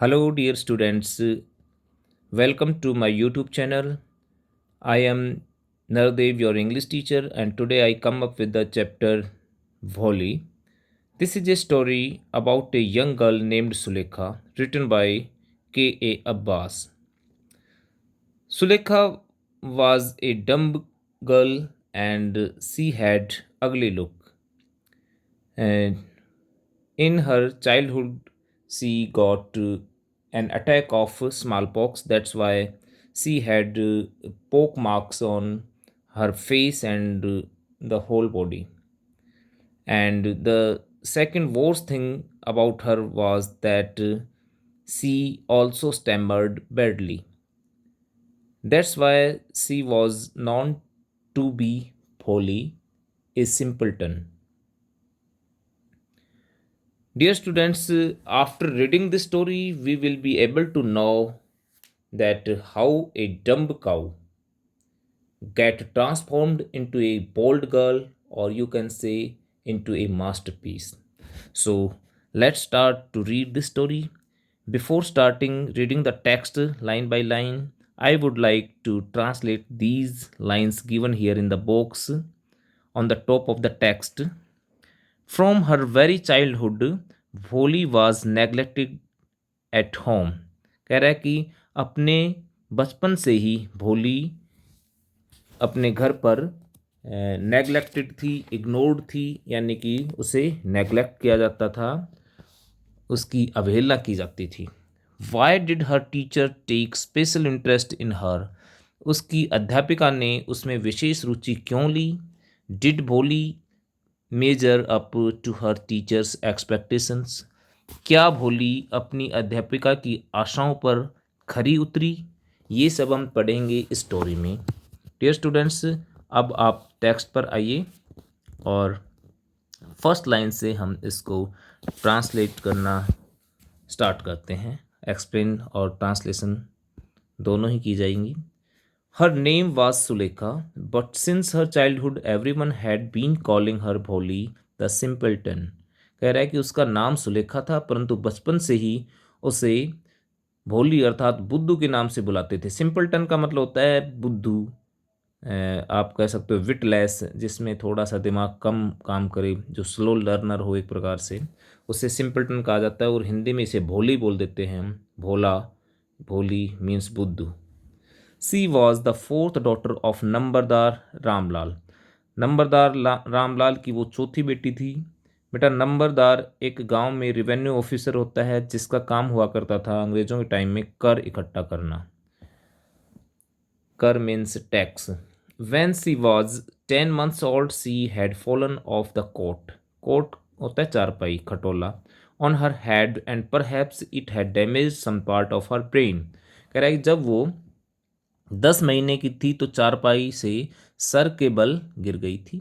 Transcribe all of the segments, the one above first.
Hello, dear students. Welcome to my YouTube channel. I am Nardev, your English teacher, and today I come up with the chapter Bholi. This is a story about a young girl named Sulekha, written by K.A. Abbas. Sulekha was a dumb girl and she had ugly look. And in her childhood, she got an attack of smallpox. That's why she had poke marks on her face and the whole body. And the second worst thing about her was that she also stammered badly. That's why she was known to be Polly, a simpleton. Dear students, after reading this story, we will be able to know that how a dumb cow get transformed into a bold girl, or you can say into a masterpiece. So let's start to read this story. Before starting reading the text line by line, I would like to translate these lines given here in the box on the top of the text. From her very childhood, भोली was neglected at home. कह रहा है कि अपने बचपन से ही भोली अपने घर पर नेग्लेक्टेड थी, इग्नोर्ड थी, यानी कि उसे नेग्लेक्ट किया जाता था, उसकी अवहेलना की जाती थी. Why did her teacher take special interest in her. उसकी अध्यापिका ने उसमें विशेष रुचि क्यों ली. Did Bholi measure up to her teacher's expectations. क्या भोली अपनी अध्यापिका की आशाओं पर खरी उतरी. ये सब हम पढ़ेंगे इस स्टोरी में. डियर स्टूडेंट्स, अब आप टेक्स्ट पर आइए और फर्स्ट लाइन से हम इसको ट्रांसलेट करना स्टार्ट करते हैं. एक्सप्लेन और ट्रांसलेशन दोनों ही की जाएंगी. Her name was Sulekha, but since her childhood every one had been calling her Bholi the सिंपल्टन. कह रहा है कि उसका नाम सुलेखा था, परंतु बचपन से ही उसे भोली अर्थात बुद्धू के नाम से बुलाते थे. सिंपल्टन का मतलब होता है बुद्धू, आप कह सकते हो विटलेस, जिसमें थोड़ा सा दिमाग कम काम करे, जो स्लो लर्नर हो एक प्रकार से, उसे सिंपल्टन कहा जाता है. और हिंदी में इसे भोली बोल देते हैं हम. भोला, भोली मीन्स बुद्धू. She was the fourth daughter of Numberdar Ramlal. Numberdar Ramlal की वो चौथी बेटी थी. बेटा, नंबरदार एक गांव में रेवेन्यू ऑफिसर होता है, जिसका काम हुआ करता था अंग्रेजों के टाइम में कर इकट्ठा करना. कर means tax. When she was 10 months old, she had fallen off the cot. Cot होता है चारपाई, खटोला. On her head and perhaps it had damaged some part of her brain. कह रहा है कि जब वो 10 महीने की थी तो चारपाई से सर के बल गिर गई थी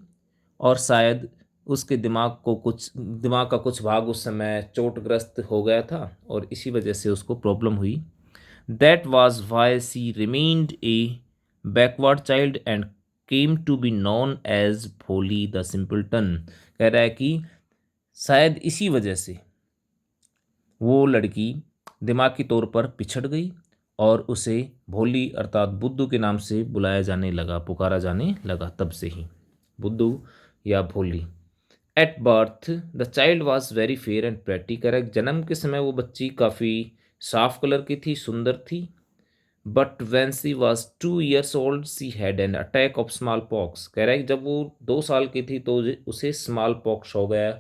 और शायद उसके दिमाग का कुछ भाग उस समय चोटग्रस्त हो गया था और इसी वजह से उसको प्रॉब्लम हुई. That was why she remained a backward child and came to be known as भोली the simpleton. कह रहा है कि शायद इसी वजह से वो लड़की दिमागी तौर पर पिछड़ गई और उसे भोली अर्थात बुद्धू के नाम से बुलाया जाने लगा, पुकारा जाने लगा. तब से ही बुद्धू या भोली. At birth the child was very fair and pretty. कह रहा है जन्म के समय वो बच्ची काफ़ी साफ कलर की थी, सुंदर थी. But when she was 2 years old she had an attack of small pox. कह रहा है कि जब वो 2 साल की थी तो उसे स्मॉल पॉक्स हो गया,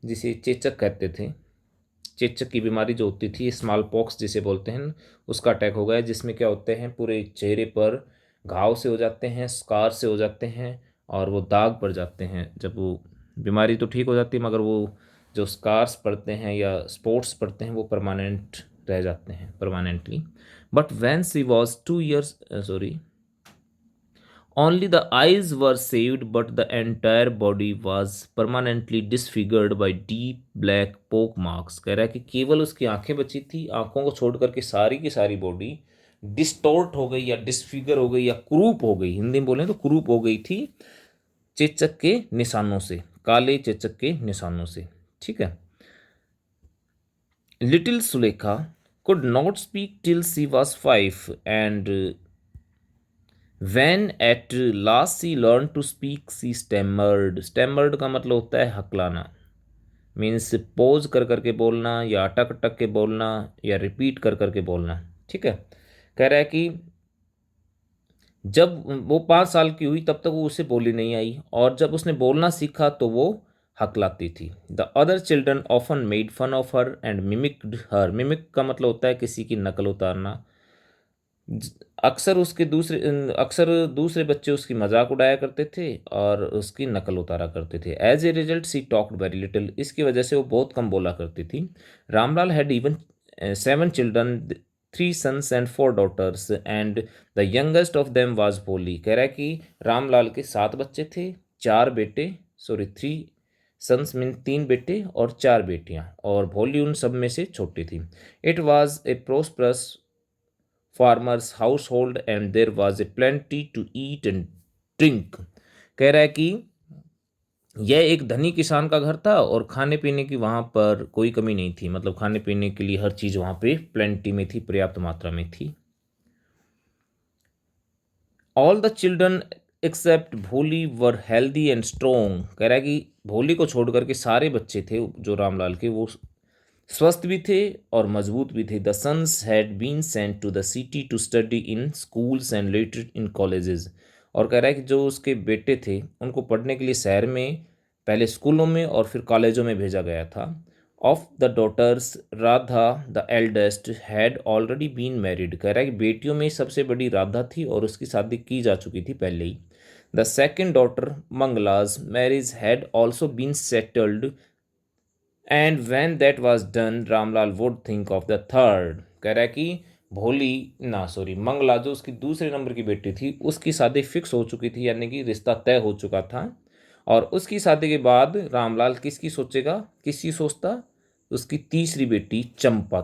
जिसे चेचक कहते थे. चेचक की बीमारी जो होती थी, स्मॉल पॉक्स जिसे बोलते हैं, उसका अटैक हो गया, जिसमें क्या होते हैं पूरे चेहरे पर घाव से हो जाते हैं, स्कार से हो जाते हैं और वो दाग पड़ जाते हैं. जब वो बीमारी तो ठीक हो जाती है, मगर वो जो स्कार्स पड़ते हैं या स्पॉट्स पड़ते हैं वो परमानेंट रह जाते हैं, permanently. But when she was 2 years, only the eyes were saved, but the entire body was permanently disfigured by deep black poke marks. कह रहा है कि केवल उसकी आंखें बची थी, आंखों को छोड़ करके सारी की सारी बॉडी डिस्टोर्ट हो गई या डिसफिगर हो गई या कुरूप हो गई. हिंदी में बोलें तो कुरूप हो गई थी चेचक के निशानों से, काले चेचक के निशानों से. ठीक है. Little Sulekha could not speak till she was 5, and when at last she learned to speak, she stammered. Stammered का मतलब होता है हकलाना, मीन्स पोज कर करके बोलना या अटक अटक के बोलना या रिपीट कर करके बोलना। ठीक है, कह रहा है कि जब वो 5 साल की हुई तब तक वो उसे बोली नहीं आई, और जब उसने बोलना सीखा तो वो हकलाती थी। The other children often made fun of her and mimicked her. Mimic का मतलब होता है किसी की नकल उतारना। अक्सर दूसरे बच्चे उसकी मजाक उड़ाया करते थे और उसकी नकल उतारा करते थे। As a result she talked very little. इसकी वजह से वो बहुत कम बोला करती थी। Ramlal had even 7 children, 3 sons and 4 daughters, and the youngest of them was Bholi. कह रहा है कि रामलाल के 7 बच्चे थे, 4 बेटे, सॉरी 3 सन्स मीन 3 बेटे और 4 बेटियां, और भोली उन सब में से छोटी थी। It was a prosperous farmers household and there was a plenty to eat and drink. कह रहा है कि यह एक धनी किसान का घर था और खाने पीने की वहाँ पर कोई कमी नहीं थी, मतलब खाने पीने के लिए हर चीज़ वहाँ पे प्लेंटी में थी, पर्याप्त मात्रा में थी। ऑल द चिल्ड्रन एक्सेप्ट भोली वर हेल्दी एंड स्ट्रोंग। कह रहा है कि भोली को छोड़ करके सारे बच्चे थे जो रामलाल के, वो स्वस्थ भी थे और मजबूत भी थे। The sons had been sent to the city to study in schools and later in colleges. और कह रहा है कि जो उसके बेटे थे उनको पढ़ने के लिए शहर में, पहले स्कूलों में और फिर कॉलेजों में भेजा गया था। Of the daughters Radha the eldest had already been married. कह रहा है कि बेटियों में सबसे बड़ी राधा थी और उसकी शादी की जा चुकी थी पहले ही। द सेकेंड डॉटर मंगलाज marriage had also been settled, and when that was done Ramlal would think of the third. कह रहा है कि भोली ना सॉरी मंगला जो उसकी दूसरे नंबर की बेटी थी उसकी शादी फिक्स हो चुकी थी, यानी कि रिश्ता तय हो चुका था। और उसकी शादी के बाद रामलाल किसकी सोचेगा, किसकी सोचता, उसकी तीसरी बेटी चंपा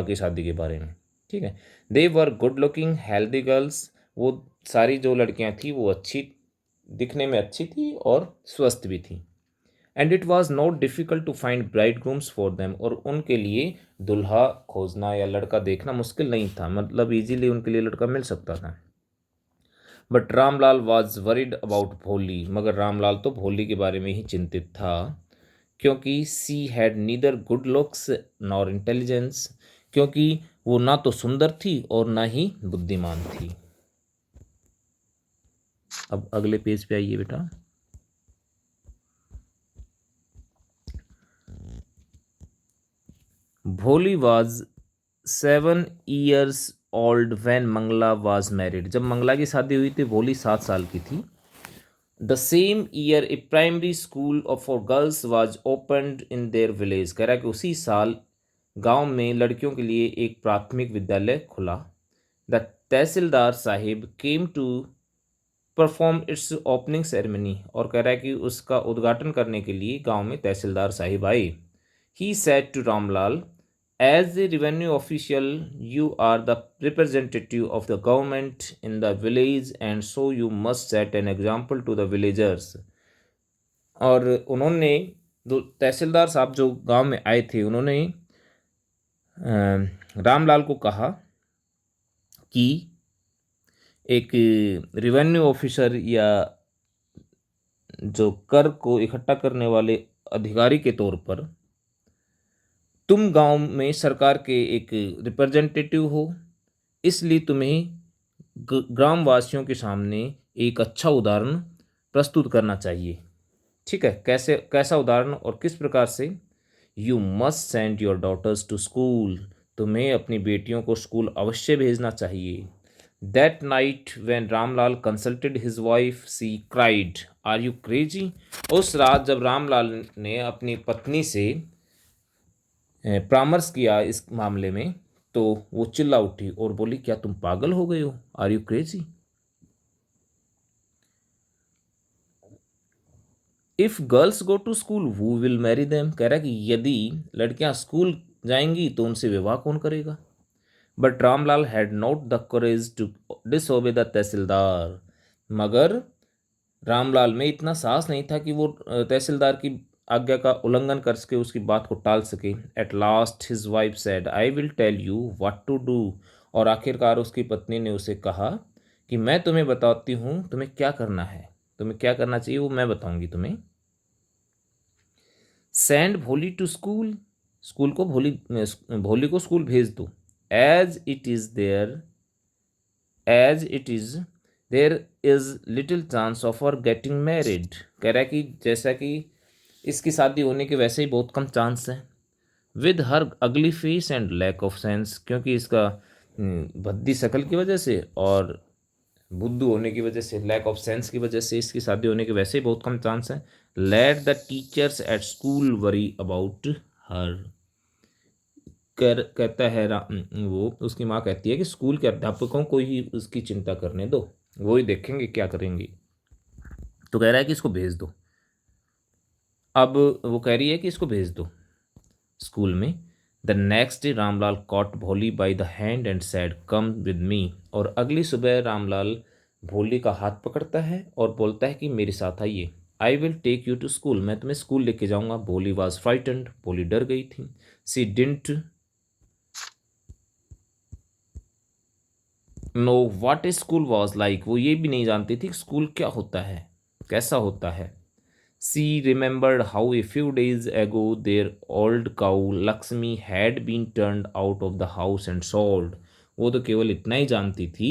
की शादी के बारे में। ठीक है, they were good looking healthy girls. वो सारी जो लड़कियां थी वो अच्छी, दिखने में अच्छी थी और स्वस्थ भी थी। And it was not difficult to find bridegrooms for them. और उनके लिए दुल्हा खोजना या लड़का देखना मुश्किल नहीं था, मतलब इजीली उनके लिए लड़का मिल सकता था। But Ramlal was worried about भोली। मगर रामलाल तो भोली के बारे में ही चिंतित था, क्योंकि she had neither good looks nor intelligence. क्योंकि वो ना तो सुंदर थी और ना ही बुद्धिमान थी। अब अगले पेज पे आइए बेटा। Bholi was 7 years old when Mangla was married. जब मंगला की शादी हुई थी भोली 7 साल की थी। The same year A primary school for girls was opened in their village. कह रहा है कि उसी साल गांव में लड़कियों के लिए एक प्राथमिक विद्यालय खुला। The tahsildar sahib came to perform its opening ceremony. और कह रहा है कि उसका उद्घाटन करने के लिए गांव में तहसीलदार साहिब आए। He said to Ramlal, as a revenue official, you are the representative of the government in the village, and so you must set an example to the villagers. और उन्होंने तहसीलदार साहब जो गांव में आए थे उन्होंने रामलाल को कहा कि एक रिवेन्यू ऑफिसर या जो कर को इकट्ठा करने वाले अधिकारी के तौर पर तुम गांव में सरकार के एक रिप्रेजेंटेटिव हो, इसलिए तुम्हें ग्रामवासियों के सामने एक अच्छा उदाहरण प्रस्तुत करना चाहिए। ठीक है, कैसे, कैसा उदाहरण और किस प्रकार से? You must send your daughters to school. तुम्हें अपनी बेटियों को स्कूल अवश्य भेजना चाहिए। That night when Ramlal consulted his wife she cried, are you crazy. उस रात जब रामलाल ने अपनी पत्नी से परामर्श किया इस मामले में, तो वो चिल्ला उठी और बोली, क्या तुम पागल हो गए हो, are you crazy. If girls go to school who will marry them. कह रहा है कि यदि लड़कियां स्कूल जाएंगी तो उनसे विवाह कौन करेगा। But Ramlal had not the courage to disobey the Tehsildar. मगर रामलाल में इतना साहस नहीं था कि वो तहसीलदार की आज्ञा का उल्लंघन कर सके, उसकी बात को टाल सके। At last his wife said I will tell you what to do. और आखिरकार उसकी पत्नी ने उसे कहा कि मैं तुम्हें बताती हूँ तुम्हें क्या करना है, तुम्हें क्या करना चाहिए वो मैं बताऊंगी तुम्हें। सेंड भोली टू स्कूल, स्कूल को भोली को स्कूल भेज दो। As it is there as it is there is little chance of our getting married. कह रहा है कि जैसा कि इसकी शादी होने के वैसे ही बहुत कम चांस है। With her ugly face and lack of sense, क्योंकि इसका भद्दी शक्ल की वजह से और बुद्धू होने की वजह से, लैक ऑफ सेंस की वजह से इसकी शादी होने के वैसे ही बहुत कम चांस है। Let the teachers at school worry about her. कहता है वो उसकी माँ कहती है कि स्कूल के अध्यापकों को ही उसकी चिंता करने दो, वो ही देखेंगे क्या करेंगे। तो कह रहा है कि इसको भेज दो। अब वो कह रही है कि इसको भेज दो स्कूल में। The next day Ramlal caught Bholi by the hand and said come with me. और अगली सुबह रामलाल भोली का हाथ पकड़ता है और बोलता है कि मेरे साथ आइए। I will take you to school, मैं तुम्हें स्कूल लेके जाऊंगा। भोली वॉज फ्राइटेंड, भोली डर गई थी। She didn't know what school was like, वो ये भी नहीं जानती थी स्कूल क्या होता है, कैसा होता है। She remembered how a few days ago their old cow Lakshmi had been turned out of the house and sold. वो तो केवल इतना ही जानती थी,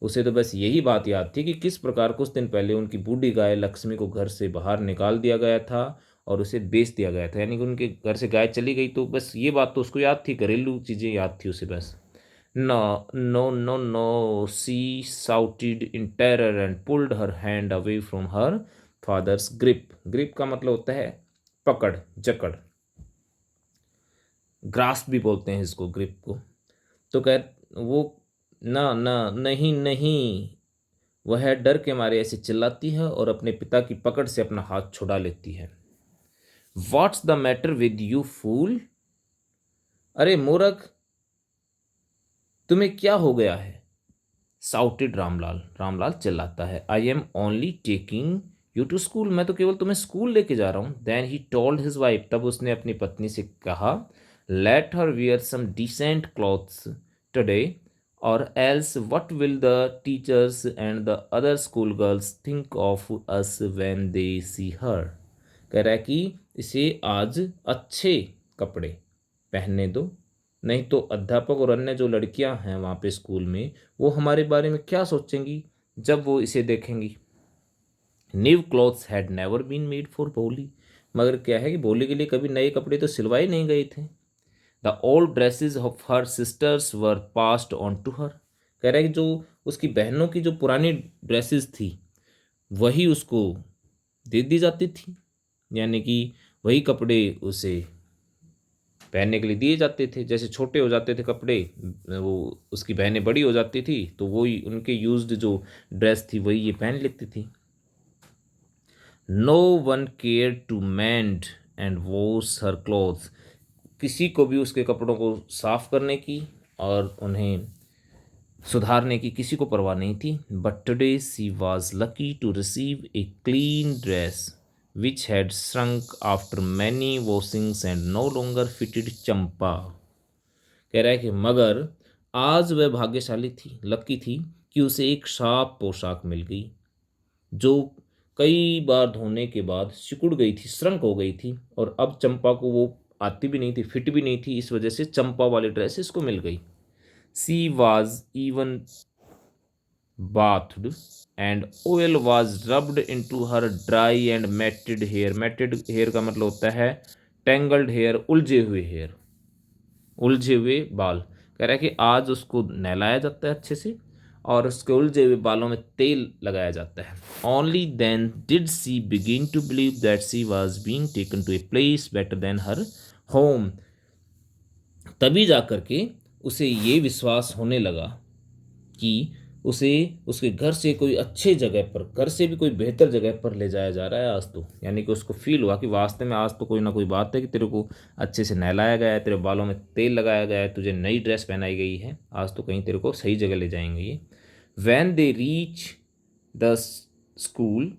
उसे तो बस यही बात याद थी कि किस प्रकार कुछ दिन पहले उनकी बूढ़ी गाय लक्ष्मी को घर से बाहर निकाल दिया गया था और उसे बेच दिया गया था। यानी कि उनके घर से गाय चली गई, तो बस ये बात तो उसको याद थी, घरेलू चीज़ें याद थी उसे बस। No no no no, she shouted in terror and pulled her hand away from her father's grip. Grip का मतलब होता है पकड़, जकड़, ग्रास्प भी बोलते हैं इसको, ग्रिप को। तो कह वो ना ना नहीं नहीं, वह डर के मारे ऐसे चिल्लाती है और अपने पिता की पकड़ से अपना हाथ छुड़ा लेती है। What's the matter with you fool, अरे मूर्ख तुम्हें क्या हो गया है। साउटेड रामलाल, रामलाल चिल्लाता है। I am only taking you to school, मैं तो केवल तुम्हें स्कूल लेके जा रहा हूँ। Then he told his wife, तब उसने अपनी पत्नी से कहा let her wear some decent clothes today or else what will the teachers and the other school girls think of us when they see her. कह रहा है कि इसे आज अच्छे कपड़े पहनने दो, नहीं तो अध्यापक और अन्य जो लड़कियां हैं वहाँ पे स्कूल में, वो हमारे बारे में क्या सोचेंगी जब वो इसे देखेंगी। New clothes had never been made for Bholi, मगर क्या है कि भोली के लिए कभी नए कपड़े तो सिलवाए नहीं गए थे। The old dresses of her sisters were passed on to her. कह रहा है कि जो उसकी बहनों की जो पुरानी ड्रेसेस थी वही उसको दे दी जाती थी, यानी कि वही कपड़े उसे पहनने के लिए दिए जाते थे। जैसे छोटे हो जाते थे कपड़े, वो उसकी बहनें बड़ी हो जाती थी तो वही उनके यूज्ड जो ड्रेस थी वही ये पहन लेती थी। No one care to mend and wash her clothes, किसी को भी उसके कपड़ों को साफ करने की और उन्हें सुधारने की किसी को परवाह नहीं थी। But today she was lucky to receive a clean dress which had shrunk after many washings and no longer fitted चंपा। कह रहा है कि मगर आज वह भाग्यशाली थी, लकी थी कि उसे एक साफ पोशाक मिल गई जो कई बार धोने के बाद सिकुड़ गई थी, श्रंक हो गई थी, और अब चंपा को वो आती भी नहीं थी, फिट भी नहीं थी, इस वजह से चंपा वाली ड्रेस इसको मिल गई। She was even bathed and oil was rubbed into her dry and matted hair। matted hair का मतलब होता है tangled hair, उलझे हुए हेयर, उलझे हुए बाल। कह रहा है कि आज उसको नहलाया जाता है अच्छे से और उसके उलझे हुए बालों में तेल लगाया जाता है। Only then did she begin to believe that she was being taken to a place better than her home, तभी जा कर के उसे ये विश्वास होने लगा कि उसे उसके घर से कोई अच्छे जगह पर, घर से भी कोई बेहतर जगह पर ले जाया जा रहा है आज तो। यानी कि उसको फील हुआ कि वास्तव में आज तो कोई ना कोई बात है कि तेरे को अच्छे से नहलाया गया है, तेरे बालों में तेल लगाया गया है, तुझे नई ड्रेस पहनाई गई है, आज तो कहीं तेरे को सही जगह ले जाएंगे ये। When they reach the school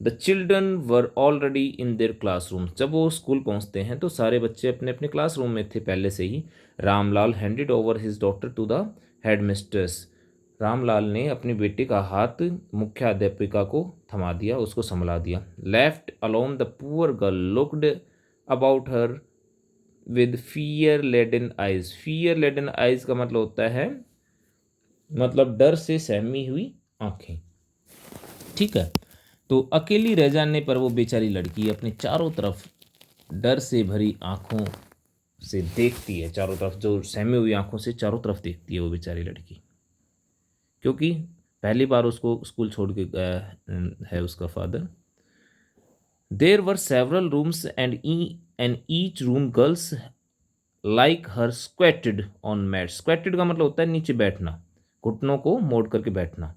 the children were already in their classroom. जब वो स्कूल पहुंचते हैं तो सारे बच्चे अपने अपने क्लासरूम में थे पहले से ही। Ramlal handed over his daughter to the headmistress. Ramlal ने अपनी बेटी का हाथ मुख्याध्यापिका को थमा दिया, उसको संभला दिया। Left alone the poor girl looked about her with fear laden eyes. Fear laden eyes का मतलब होता है, मतलब डर से सहमी हुई आंखें। ठीक है, तो अकेली रह जाने पर वो बेचारी लड़की अपने चारों तरफ डर से भरी आंखों से देखती है, चारों तरफ जो सहमी हुई आंखों से चारों तरफ देखती है वो बेचारी लड़की, क्योंकि पहली बार उसको स्कूल छोड़ के गया है उसका father. There were several rooms and each room girls like her squatted on mat. Squatted का मतलब होता है नीचे बैठना, घुटनों को मोड़ करके बैठना।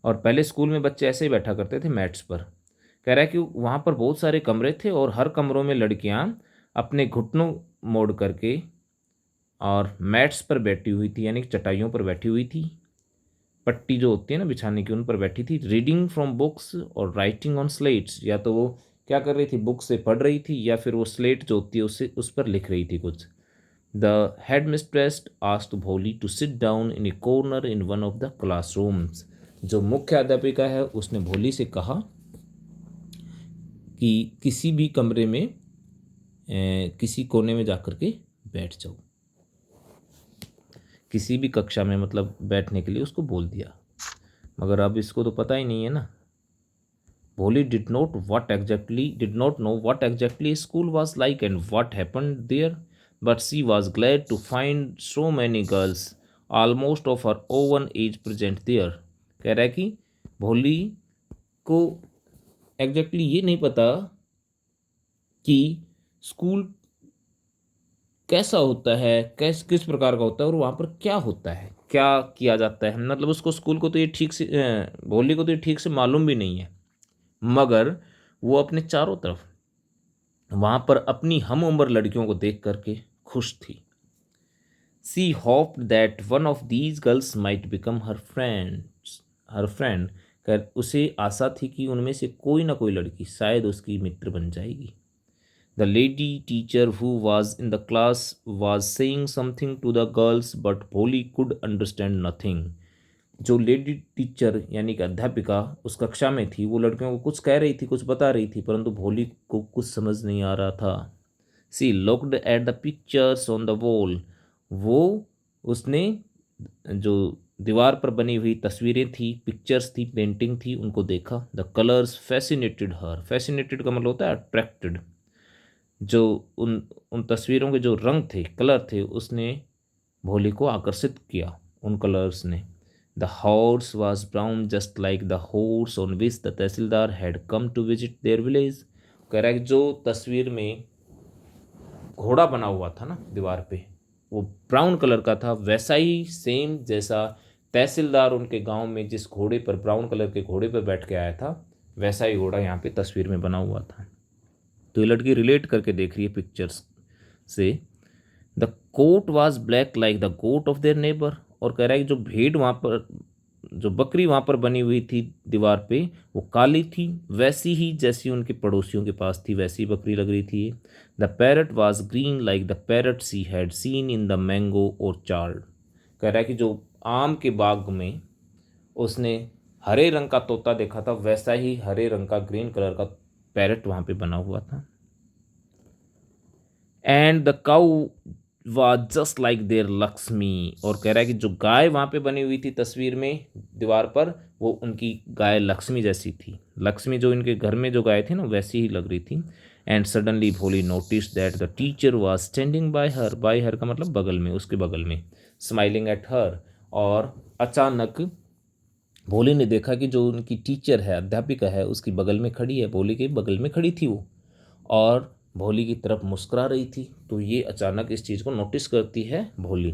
और पहले स्कूल में बच्चे ऐसे ही बैठा करते थे मैट्स पर। कह रहा है कि वहाँ पर बहुत सारे कमरे थे और हर कमरों में लड़कियाँ अपने घुटनों मोड़ करके और मैट्स पर बैठी हुई थी, यानी कि चटाइयों पर बैठी हुई थी, पट्टी जो होती है ना बिछाने की उन पर बैठी थी। रीडिंग फ्रॉम बुक्स और राइटिंग ऑन स्लेट्स, या तो वो क्या कर रही थी, बुक से पढ़ रही थी या फिर वो स्लेट जो होती है उससे उस पर लिख रही थी कुछ। The headmistress asked Bholi to sit down in a corner in one of the classrooms. जो मुख्य अध्यापिका है उसने भोली से कहा कि किसी भी कमरे में किसी कोने में जाकर के बैठ जाओ, किसी भी कक्षा में मतलब बैठने के लिए उसको बोल दिया। मगर अब इसको तो पता ही नहीं है ना। भोली did not know what exactly school was like and what happened there, but she was glad to find so many girls almost of her own age present there। कह रहा है कि भोली को एग्जैक्टली ये नहीं पता कि स्कूल कैसा होता है, किस प्रकार का होता है और वहाँ पर क्या होता है, क्या किया जाता है। मतलब उसको स्कूल को तो ये ठीक से भोली को तो ये ठीक से मालूम भी नहीं है, मगर वो अपने चारों तरफ वहाँ पर अपनी हम उम्र लड़कियों को देख करके खुश थी। She hoped that one of these girls might become her friend. कर उसे आशा थी कि उनमें से कोई ना कोई लड़की शायद उसकी मित्र बन जाएगी। The lady teacher who was in the class was saying something to the girls but Bholi could understand nothing. जो लेडी टीचर यानी कि अध्यापिका उस कक्षा में थी, वो लड़कियों को कुछ कह रही थी, कुछ बता रही थी, परंतु भोली को कुछ समझ नहीं आ रहा था। She looked at the pictures on the wall. वो उसने जो दीवार पर बनी हुई तस्वीरें थी, पिक्चर्स थी, पेंटिंग थी, उनको देखा। The colours fascinated her. Fascinated का मतलब होता है अट्रैक्टेड। जो उन उन तस्वीरों के जो रंग थे, कलर थे, उसने भोली को आकर्षित किया उन कलर्स ने। The horse was brown just like the horse on which the tehsildar had come to visit their village. कह रहा है कि जो तस्वीर में घोड़ा बना हुआ था ना दीवार पे, वो ब्राउन कलर का था, वैसा ही सेम जैसा तहसीलदार उनके गांव में जिस घोड़े पर, ब्राउन कलर के घोड़े पर बैठ के आया था, वैसा ही घोड़ा यहाँ पे तस्वीर में बना हुआ था। तो ये लड़की रिलेट करके देख रही है पिक्चर्स से। The coat was black like the goat of their neighbour. और कह रहा है कि जो भेड़ वहाँ पर, जो बकरी वहाँ पर बनी हुई थी दीवार पे, वो काली थी, वैसी ही जैसी उनके पड़ोसियों के पास थी, वैसी बकरी लग रही थी। The parrot was green like the parrot she had seen in the mango orchard. कह रहा है कि जो आम के बाग में उसने हरे रंग का तोता देखा था, वैसा ही हरे रंग का ग्रीन कलर का पैरट वहाँ पे बना हुआ था। And the cow was just like their Lakshmi. और कह रहा है कि जो गाय वहाँ पे बनी हुई थी तस्वीर में दीवार पर, वो उनकी गाय लक्ष्मी जैसी थी। लक्ष्मी जो इनके घर में जो गाय थी ना, वैसी ही लग रही थी। एंड सडनली भोली notice that the teacher was standing bye हर का मतलब बगल में, उसके बगल में, स्माइलिंग एट हर। और अचानक भोली ने देखा कि जो उनकी टीचर है, अध्यापिका है, उसकी बगल में खड़ी है, भोली के बगल में खड़ी थी वो, और भोली की तरफ मुस्कुरा रही थी। तो ये अचानक इस चीज़ को नोटिस करती है भोली।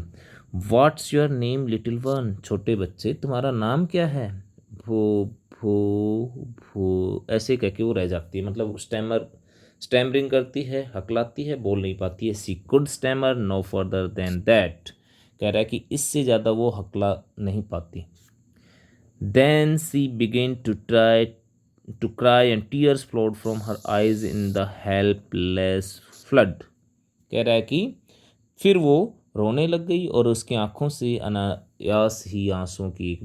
What's your name little one. छोटे बच्चे तुम्हारा नाम क्या है। भो भो भो ऐसे कह के वो रह जाती है, मतलब स्टैमरिंग करती है, हकलाती है, बोल नहीं पाती है। She could stammer no further than that. कह रहा है कि इससे ज़्यादा वो हकला नहीं पाती। Then she began to try to cry and tears flowed from her eyes in the helpless flood. कह रहा है कि फिर वो रोने लग गई और उसकी आंखों से अनायास ही आंसुओं की एक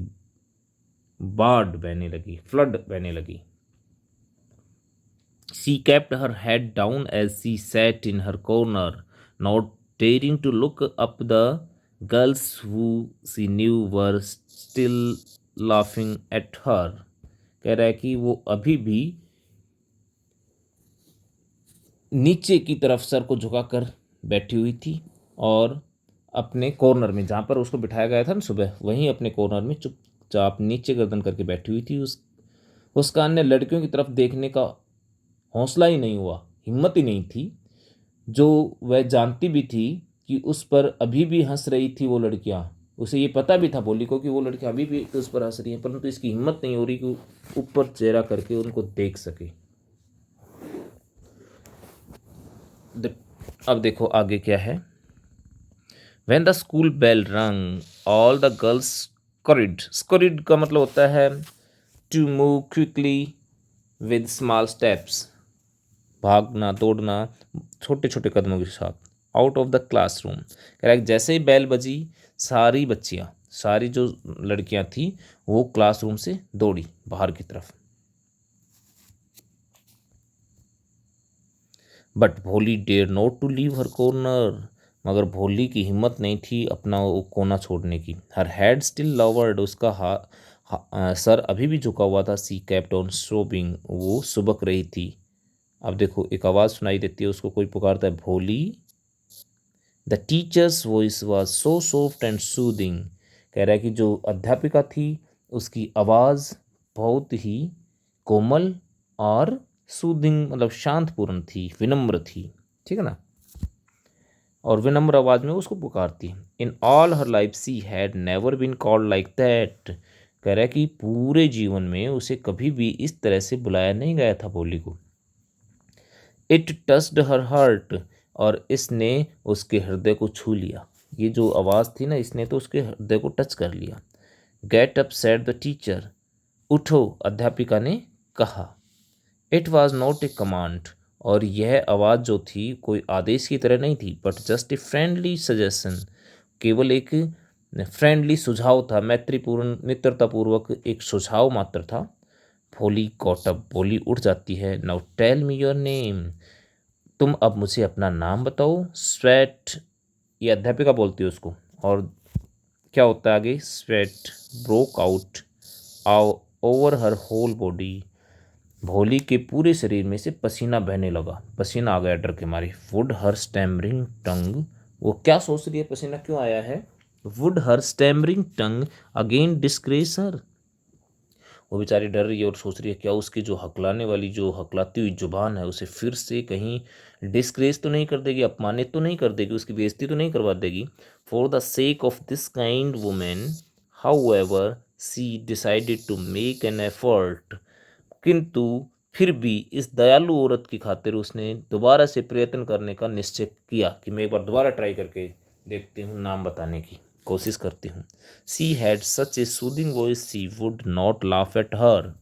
बाढ़ बहने लगी, फ्लड बहने लगी. She kept her head down as she sat in her corner, not daring to look up. The girls who she knew were still laughing at her. कह रहा है कि वो अभी भी नीचे की तरफ सर को झुकाकर बैठी हुई थी और अपने कॉर्नर में, जहाँ पर उसको बिठाया गया था ना सुबह, वहीं अपने कॉर्नर में चुपचाप नीचे गर्दन करके बैठी हुई थी. उसका अन्य लड़कियों की तरफ देखने का हौसला ही नहीं हुआ, हिम्मत ही नहीं थी, जो वह जानती भी थी कि उस पर अभी भी हंस रही थी वो लड़कियां. उसे ये पता भी था भोली को कि वो लड़कियां अभी भी उस पर हंस रही हैं, परंतु इसकी हिम्मत नहीं हो रही कि ऊपर चेहरा करके उनको देख सके. अब देखो आगे क्या है. When the school bell rang, all the girls scurried. Scurried का मतलब होता है to move quickly with small steps. भागना, दौड़ना छोटे छोटे कदमों के साथ. Out of the classroom. कह रहा है जैसे ही बेल बजी, सारी बच्चियाँ, सारी जो लड़कियाँ थी, वो क्लासरूम से दौड़ी बाहर की तरफ. But Bholi dare not to leave her corner. मगर भोली की हिम्मत नहीं थी अपना वो कोना छोड़ने की. Her head still lowered. उसका सर अभी भी झुका हुआ था. She kept on sobbing. वो सुबक रही थी. अब देखो एक आवाज़ सुनाई देती है, उसको कोई पुकारता है, भोली. The teachers voice was so soft and soothing. कह रहा है कि जो अध्यापिका थी उसकी आवाज़ बहुत ही कोमल और सूदिंग मतलब शांतपूर्ण थी, विनम्र थी. ठीक है ना. और विनम्र आवाज़ में उसको पुकारती. In all her life she had never been called like that. कह रहा है कि पूरे जीवन में उसे कभी भी इस तरह से बुलाया नहीं गया था भोली को. It touched her heart. और इसने उसके हृदय को छू लिया. ये जो आवाज़ थी ना, इसने तो उसके हृदय को टच कर लिया. Get up said the teacher. उठो, अध्यापिका ने कहा. It was not a command. और यह आवाज़ जो थी कोई आदेश की तरह नहीं थी, but just a friendly suggestion. केवल एक फ्रेंडली सुझाव था, मैत्रीपूर्ण मित्रतापूर्वक एक सुझाव मात्र था. भोली गॉट अप. भोली उठ जाती है. Now tell me your name. तुम अब मुझे अपना नाम बताओ. स्वेट, ये अध्यापिका बोलती है उसको. और क्या होता है आगे, sweat broke out over her whole body. Bholi के पूरे शरीर में से पसीना बहने लगा. पसीना आ गया डर के मारे. Would her stammering tongue. वो क्या सोच रही है, पसीना क्यों आया है. Would her stammering tongue again disgrace her. वो बेचारी डर रही है और सोच रही है क्या उसकी जो हकलाने वाली, जो हकलाती हुई जुबान है, उसे फिर से कहीं डिस्ग्रेस तो नहीं कर देगी, अपमानित तो नहीं कर देगी, उसकी बेइज्जती तो नहीं करवा देगी. For the sake of this kind woman however she decided to make an effort. किंतु फिर भी इस दयालु औरत की खातिर उसने दोबारा से प्रयत्न करने का निश्चय किया कि मैं एक बार दोबारा ट्राई करके देखती हूँ, नाम बताने की कोशिश करती हूँ. She had such a soothing voice she would not laugh at her.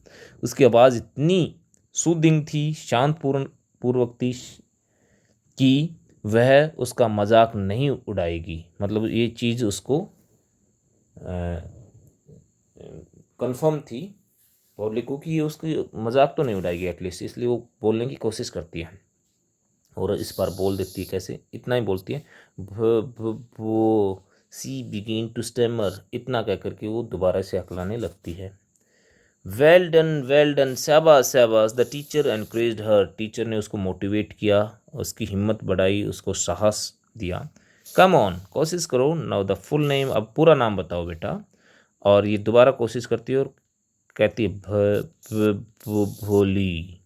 उसकी आवाज़ इतनी सूदिंग थी, शांत पूर्वक थी कि वह उसका मजाक नहीं उड़ाएगी. मतलब ये चीज़ उसको कंफर्म थी भोली को कि ये उसकी मजाक तो नहीं उड़ाएगी एटलीस्ट, इसलिए वो बोलने की कोशिश करती है. और इस बार बोल देती है. कैसे, इतना ही बोलती है, वो सी बिगिन टू स्टेमर. इतना कह करके वो दोबारा से हकलाने लगती है. वेल डन, शाबाश शाबाश. The teacher encouraged her. Teacher ने उसको मोटिवेट किया, उसकी हिम्मत बढ़ाई, उसको साहस दिया. कम ऑन, कोशिश करो. Now the full name. अब पूरा नाम बताओ बेटा. और ये दोबारा कोशिश करती है और कहती है भोली.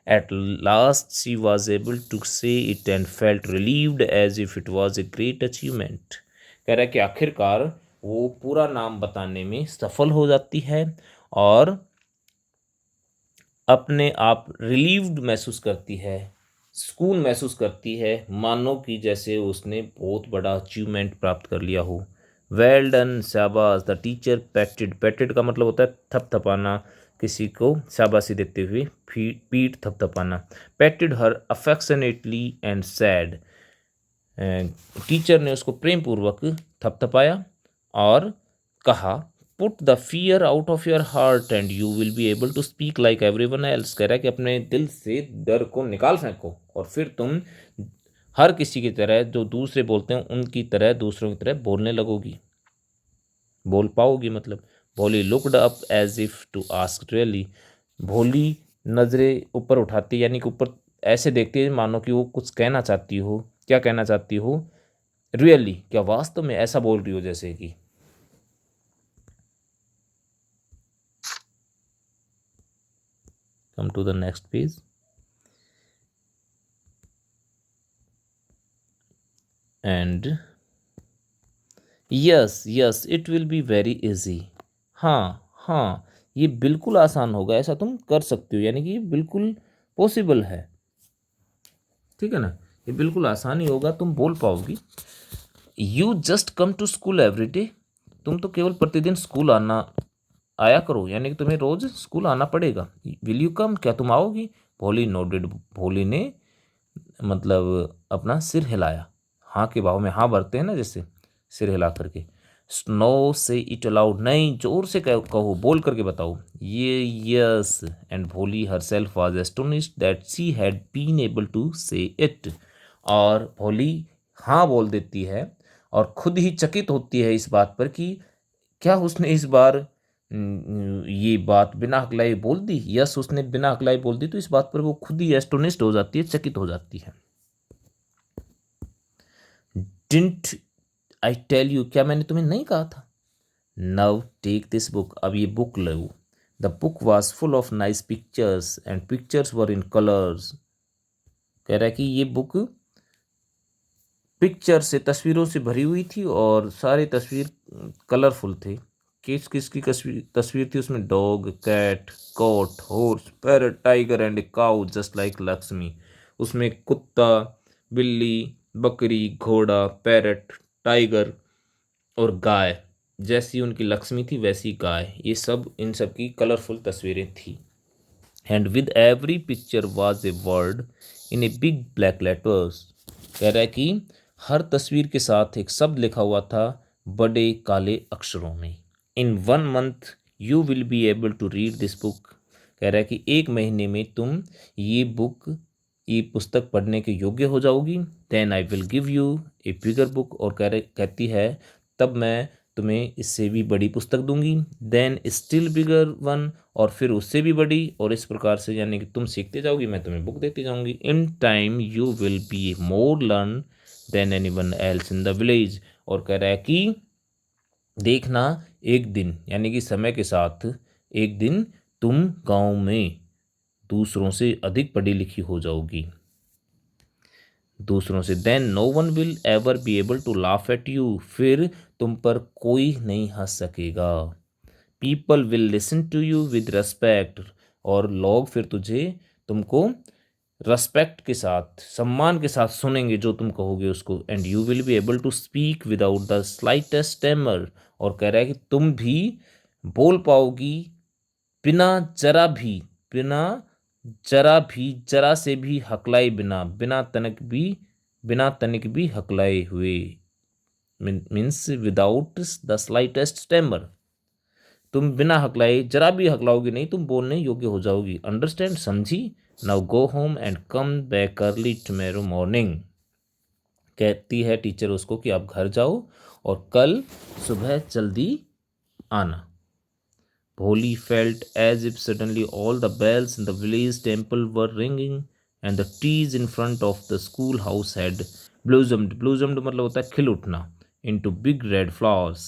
At last she was able to say it and felt relieved as if it was a great achievement. कह रहा है कि आखिरकार वो पूरा नाम बताने में सफल हो जाती है और अपने आप रिलीव्ड महसूस करती है, सुकून महसूस करती है, मानो कि जैसे उसने बहुत बड़ा अचीवमेंट प्राप्त कर लिया हो. वेल डन, शाबाश. The teacher पैटेड. पैटेड का मतलब होता है थपथपाना, किसी को शाबाशी देते हुए पीठ थपथपाना। Patted her affectionately and said, teacher ने उसको प्रेम पूर्वक थपथपाया और कहा, put the fear out of your heart and you will be able to speak like everyone else. कह रहा है कि अपने दिल से डर को निकाल फेंको और फिर तुम हर किसी की तरह, जो दूसरे बोलते हैं उनकी तरह, दूसरों की तरह बोलने लगोगी, बोल पाओगी मतलब। Bholi looked up as if to ask really, Bholi नजरें ऊपर उठाती यानी कि ऊपर ऐसे देखती है मानो कि वो कुछ कहना चाहती हो। क्या कहना चाहती हो? रियली, क्या वास्तव में ऐसा बोल रही हो जैसे कि। Come to the next page. And yes yes it will be very easy, हाँ हाँ ये बिल्कुल आसान होगा, ऐसा तुम कर सकती हो, यानी कि ये बिल्कुल पॉसिबल है, ठीक है ना, ये बिल्कुल आसान ही होगा, तुम बोल पाओगी। You just come to school every day, तुम तो केवल प्रतिदिन स्कूल आया करो, यानी कि तुम्हें रोज स्कूल आना पड़ेगा। विल यू कम, क्या तुम आओगी? भोली नोडेड, भोली ने मतलब अपना सिर हिलाया, हाँ के भाव में हाँ भरते हैं ना, जैसे सिर हिला करके। स्नो से इट अलाउड, नहीं जोर से कहो, बोल करके बताओ ये। Yes and Bholi herself was astonished that she had been able to say it, और भोली हाँ बोल देती है और खुद ही चकित होती है इस बात पर कि क्या उसने इस बार ये बात बिना हकलाई बोल दी। यस उसने बिना हकलाई बोल दी, तो इस बात पर वो खुद ही एस्टोनिश्ड हो जाती है, चकित हो जाती है। डिंट आई टेल यू, क्या मैंने तुम्हें नहीं कहा था? नाउ टेक दिस बुक, अब ये book low. The book was full of nice pictures and pictures were in colours, कह रहा है कि ये बुक पिक्चर से, तस्वीरों से भरी हुई थी और सारी तस्वीर कलरफुल थे। किस किस की तस्वीर थी उसमें? Dog, cat, coat, horse, parrot, tiger and cow just like Lakshmi. उसमें कुत्ता, बिल्ली, बकरी, घोड़ा, पैरट, टाइगर और गाय, जैसी उनकी लक्ष्मी थी वैसी गाय, ये सब, इन सब की कलरफुल तस्वीरें थी। And with every picture was a word in a big black letters, कह रहा है कि हर तस्वीर के साथ एक शब्द लिखा हुआ था बड़े काले अक्षरों में। In 1 month you will be able to read this book, कह रहा है कि 1 महीने में तुम ये पुस्तक पढ़ने के योग्य हो जाओगी। Then I will give you a bigger book, और कहती है तब मैं तुम्हें इससे भी बड़ी पुस्तक दूंगी। देन स्टिल बिगर वन, और फिर उससे भी बड़ी, और इस प्रकार से, यानी कि तुम सीखते जाओगी, मैं तुम्हें बुक देती जाऊंगी। In time you will be more learn than anyone else in the village, और कह रहा है कि देखना एक दिन, यानी कि समय के साथ एक दिन तुम गांव में दूसरों से अधिक पढ़ी लिखी हो जाओगी, दूसरों से। Then no one will ever be able to laugh at you, फिर तुम पर कोई नहीं हंस सकेगा। People will listen to you with respect, और लोग फिर तुमको रेस्पेक्ट के साथ, सम्मान के साथ सुनेंगे जो तुम कहोगे उसको। And you will be able to speak without the slightest stammer, और कह रहा है कि तुम भी बोल पाओगी बिना जरा भी, बिना जरा भी, जरा से भी हकलाए बिना, बिना तनिक भी हकलाए हुए, means without the slightest stammer, तुम बिना हकलाए, जरा भी हकलाओगी नहीं, तुम बोलने योग्य हो जाओगी। अंडरस्टैंड, समझी? Now go home and come back early tomorrow morning, कहती है टीचर उसको कि आप घर जाओ और कल सुबह जल्दी आना। Bholi felt as if suddenly all the bells in the village temple were ringing and the trees in front of the schoolhouse had blossomed. Blossomed मतलब होता है खिल उठना, into big red flowers.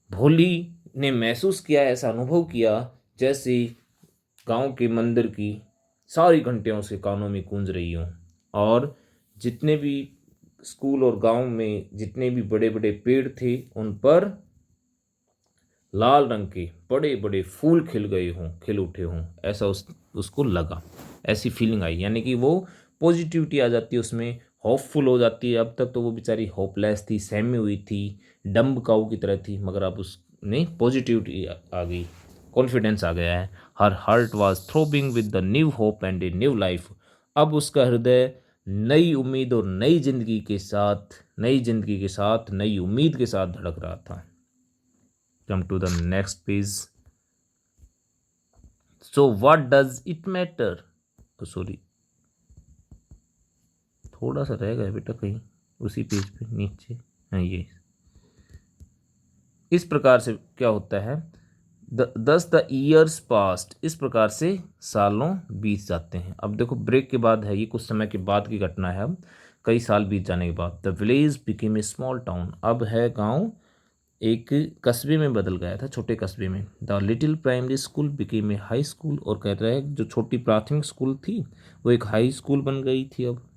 भोली ने महसूस किया, ऐसा अनुभव किया जैसे गांव के मंदिर की सारी घंटियां उसके कानों में गूंज रही हों, और जितने भी स्कूल और गांव में जितने भी बड़े बड़े पेड़ थे उन पर लाल रंग के बड़े बड़े फूल खिल गए हों, खिल उठे हों, ऐसा उसको लगा, ऐसी फीलिंग आई, यानी कि वो पॉजिटिविटी आ जाती है उसमें, होपफुल हो जाती है। अब तक तो वो बेचारी होपलेस थी, सहमी हुई थी, डम्ब काऊ की तरह थी, मगर अब उसमें पॉजिटिविटी आ गई। कॉन्फिडेंस आ गया है। Her heart was throbbing with the new hope and a new life. अब उसका हृदय नई उम्मीद और नई उम्मीद के साथ धड़क रहा था। Come to the next page. So what does it matter, sorry थोड़ा सा रह गया बेटा कहीं उसी पेज पे नीचे। हाँ ये इस प्रकार से क्या होता है, दस द ईयर्स पास्ट, इस प्रकार से सालों बीत जाते हैं। अब देखो ब्रेक के बाद है, ये कुछ समय के बाद की घटना है। अब कई साल बीत जाने के बाद the village became a small town, अब है गांव एक कस्बे में बदल गया था, छोटे कस्बे में। The little primary school became a high school, और कह रहा है जो छोटी प्राथमिक स्कूल थी वो एक हाई स्कूल बन गई थी। अब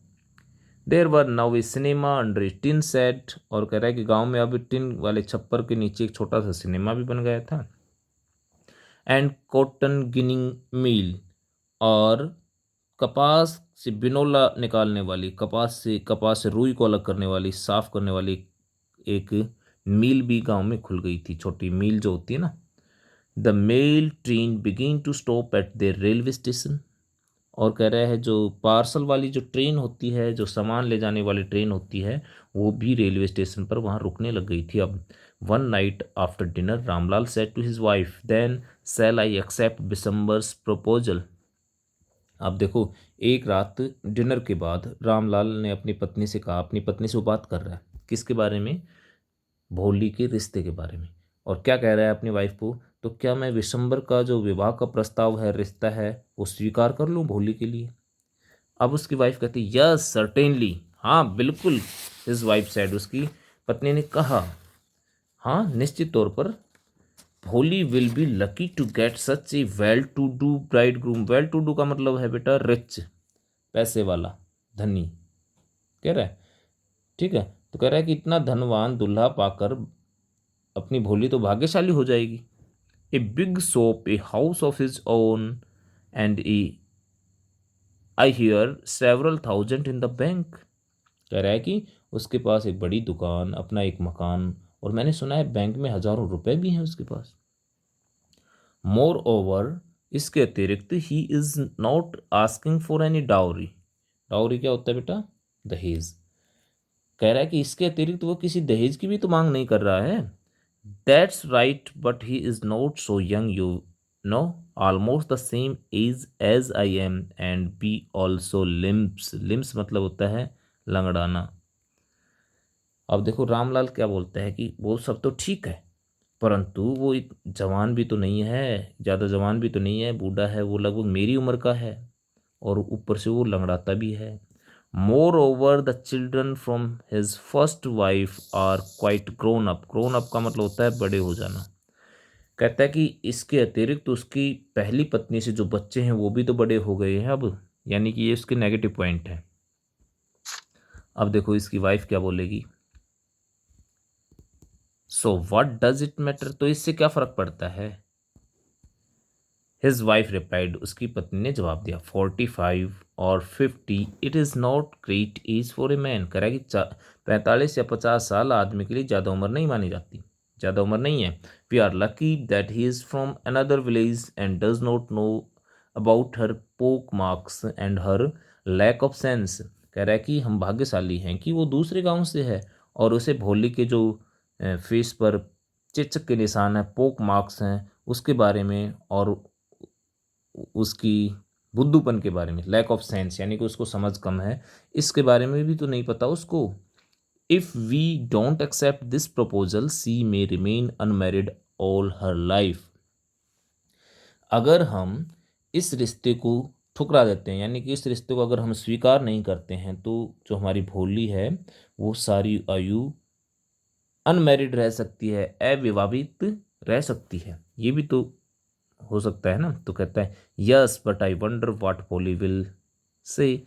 there were now a cinema under a tin shed, और कह रहा है कि गांव में अब टिन वाले छप्पर के नीचे एक छोटा सा सिनेमा भी बन गया था। एंड कॉटन गिनिंग मिल, और कपास से बिनोला निकालने वाली, कपास से रुई को अलग करने वाली, साफ करने वाली एक मील भी गांव में खुल गई थी, छोटी मील जो होती है ना। The mail train begin to stop at the railway station, और कह रहा है जो पार्सल वाली जो ट्रेन होती है, जो सामान ले जाने वाली ट्रेन होती है, वो भी रेलवे स्टेशन पर वहाँ रुकने लग गई थी। अब one night after dinner Ramlal said to his wife, then shall I accept बिशंबर्स प्रपोजल। अब देखो एक रात डिनर के बाद रामलाल ने अपनी पत्नी से कहा, अपनी पत्नी से वो बात कर रहा है किसके बारे में, भोली के रिश्ते के बारे में। और क्या कह रहा है अपनी वाइफ को, तो क्या मैं विशंबर का जो विवाह का प्रस्ताव है, रिश्ता है, वो स्वीकार कर लूं भोली के लिए। अब उसकी वाइफ कहती यस सर्टेनली, हाँ बिल्कुल। हिज वाइफ सेड, उसकी पत्नी ने कहा हाँ निश्चित तौर पर। Bholi will be lucky to get such a well to do bridegroom, well to do का मतलब है बेटा रिच, पैसे वाला, धनी कह रहा है, ठीक है। तो कह रहा है कि इतना धनवान दूल्हा पाकर अपनी भोली तो भाग्यशाली हो जाएगी। A big shop, a house of his own, and A I hear several thousand in the bank. कह रहा है कि उसके पास एक बड़ी दुकान, अपना एक मकान, और मैंने सुना है बैंक में हजारों रुपए भी हैं उसके पास। मोर ओवर, इसके अतिरिक्त ही is not asking for any dowry. Dowry क्या होता है बेटा, दहेज। कह रहा है कि इसके अतिरिक्त वो किसी दहेज की भी तो मांग नहीं कर रहा है। That's right but he is not so young, you know, almost the same age as I am, and be also limps, limps मतलब होता है लंगड़ाना। अब देखो रामलाल क्या बोलता है कि वो सब तो ठीक है, परंतु वो एक जवान भी तो नहीं है, ज़्यादा जवान भी तो नहीं है, बूढ़ा है, वो लगभग मेरी उम्र का है, और ऊपर से वो लंगड़ाता भी है। Moreover the children from his first wife are quite grown up, grown up का मतलब होता है बड़े हो जाना। कहता है कि इसके अतिरिक्त उसकी पहली पत्नी से जो बच्चे हैं वो भी तो बड़े हो गए हैं अब, यानी कि ये उसके नेगेटिव पॉइंट है। अब देखो इसकी वाइफ क्या बोलेगी, सो व्हाट डज इट मैटर, तो इससे क्या फर्क पड़ता है। हिज वाइफ रिप्लाइड, उसकी पत्नी ने जवाब दिया, 45 और 50 it is not great age for a man. कह रहा है कि 45 या 50 साल आदमी के लिए ज़्यादा उम्र नहीं मानी जाती, ज़्यादा उम्र नहीं है। We are lucky that he is from another village and does not know about her pock marks and her lack of sense. कह रहा है कि हम भाग्यशाली हैं कि वो दूसरे गांव से है, और उसे भोली के जो फेस पर चेचक के निशान है, पोक मार्क्स हैं, उसके बारे में, और उसकी बुद्धूपन के बारे में, लैक ऑफ सेंस यानी कि उसको समझ कम है, इसके बारे में भी तो नहीं पता उसको। If we don't accept this proposal she may remain unmarried all her life. अगर हम इस रिश्ते को ठुकरा देते हैं, यानी कि इस रिश्ते को अगर हम स्वीकार नहीं करते हैं, तो जो हमारी भोली है वो सारी आयु अनमैरिड रह सकती है, अविवाहित रह सकती है, ये भी तो हो सकता है ना। तो कहता है yes but I wonder what भोली विल से,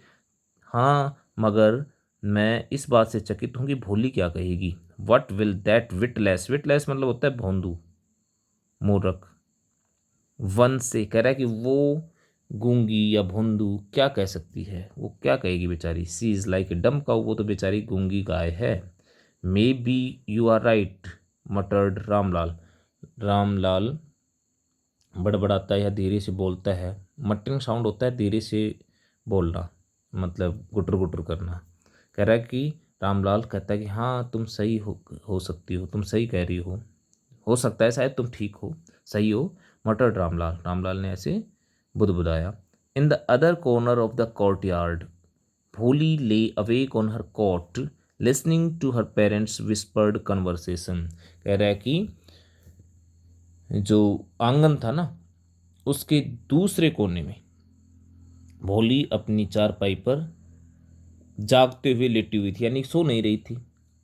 हाँ मगर मैं इस बात से चकित हूँ कि भोली क्या कहेगी। What will that witless, witless मतलब होता है भोंदू, मूर्ख। वन से कह रहा है कि वो गूंगी या भोंदू क्या कह सकती है, वो क्या कहेगी बेचारी। सी इज़ लाइक ए डम काउ, वो तो बेचारी गूंगी गाय है। Maybe you are right muttered Ramlal, Ramlal बड़बड़ाता है या धीरे से बोलता है। मटरिंग साउंड होता है धीरे से बोलना, मतलब गुटर गुटर करना। कह रहा है कि रामलाल कहता है कि हाँ तुम सही हो सकती हो, तुम सही कह रही हो सकता है शायद तुम ठीक हो, सही हो। मटर्ड रामलाल, रामलाल ने ऐसे बुदबुदाया। In the other corner of the courtyard Bholi lay awake on her cot listening to her parents' whispered conversation. कह रहा है कि जो आंगन था ना, उसके दूसरे कोने में भोली अपनी चारपाई पर जागते हुए लेटी हुई थी, यानी सो नहीं रही थी,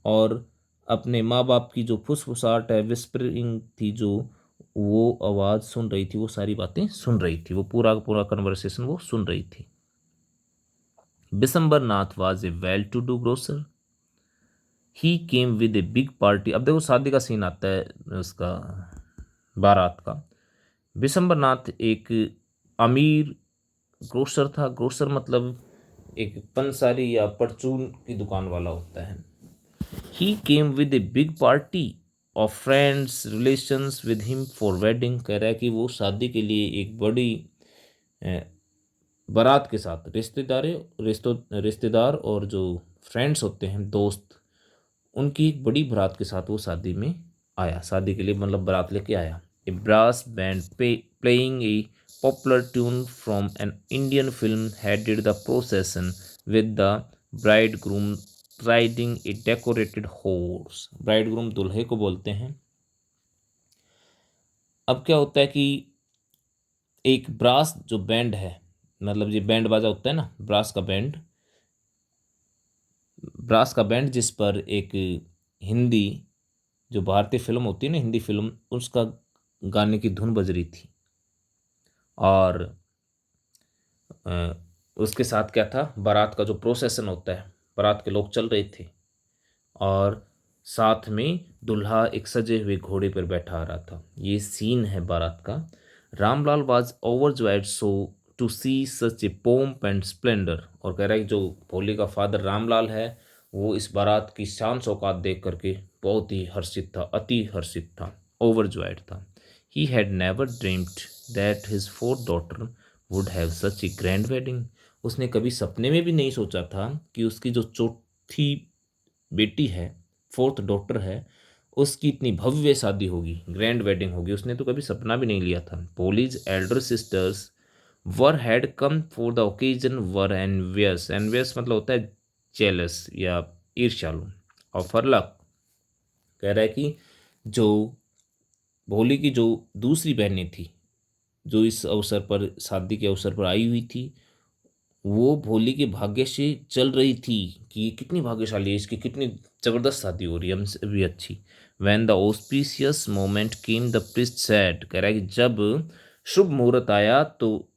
और अपने माँ बाप की जो फुसफुसाहट है, विस्परिंग थी, जो वो आवाज़ सुन रही थी, वो सारी बातें सुन रही थी, वो पूरा का पूरा कन्वर्सेशन वो सुन रही थी। Bishambar Nath was a well to do grocer. He came with a big party. अब देखो शादी का सीन आता है उसका, बारात का। बिशंबर नाथ एक अमीर ग्रोसर था। ग्रोसर मतलब एक पंसारी या परचून की दुकान वाला होता है। He came with a big party of friends relations with him for wedding. कह रहा है कि वो शादी के लिए एक बड़ी अ, बारात के साथ रिश्तेदार और जो फ्रेंड्स होते हैं, दोस्त, उनकी एक बड़ी बारात के साथ वो शादी में आया, शादी के लिए मतलब बारात लेके आया। A brass band playing a popular tune from an Indian film headed the procession with the bridegroom riding a decorated horse. Bridegroom दुल्हे को बोलते हैं। अब क्या होता है कि एक ब्रास जो बैंड है, मतलब ये बैंड बाजा होता है ना, ब्रास का बैंड जिस पर एक हिंदी जो भारतीय फिल्म होती है ना, हिंदी फिल्म, उसका गाने की धुन बज रही थी। और उसके साथ क्या था, बारात का जो प्रोसेशन होता है, बारात के लोग चल रहे थे, और साथ में दूल्हा एक सजे हुए घोड़े पर बैठा आ रहा था। ये सीन है बारात का। Ramlal was overjoyed so to see such a pomp and splendour. और कह रहा है कि जो भोले का फादर रामलाल है, वो इस बारात की शान शौकात देख करके बहुत ही हर्षित था, अति हर्षित था, ओवरजॉयड था। He had never dreamed that his fourth daughter would have such A grand wedding. उसने कभी सपने में भी नहीं सोचा था कि उसकी जो चौथी बेटी है, फोर्थ डॉटर है, उसकी इतनी भव्य शादी होगी, ग्रैंड वेडिंग होगी। उसने तो कभी सपना भी नहीं लिया था। Poli's elder sisters were had come for the occasion were envious. Envious मतलब होता है जेलस या ईर्ष्यालु। और फरलक कह रहा है कि जो भोली की जो दूसरी बहनें थी, जो इस अवसर पर, शादी के अवसर पर आई हुई थी, वो भोली के भाग्य से चल रही थी कि ये कितनी भाग्यशाली है, इसकी कितनी जबरदस्त शादी हो रही है, हमसे भी अच्छी। When the auspicious moment came the priest said. कह रहा है कि जब शुभ मुहूर्त आया तो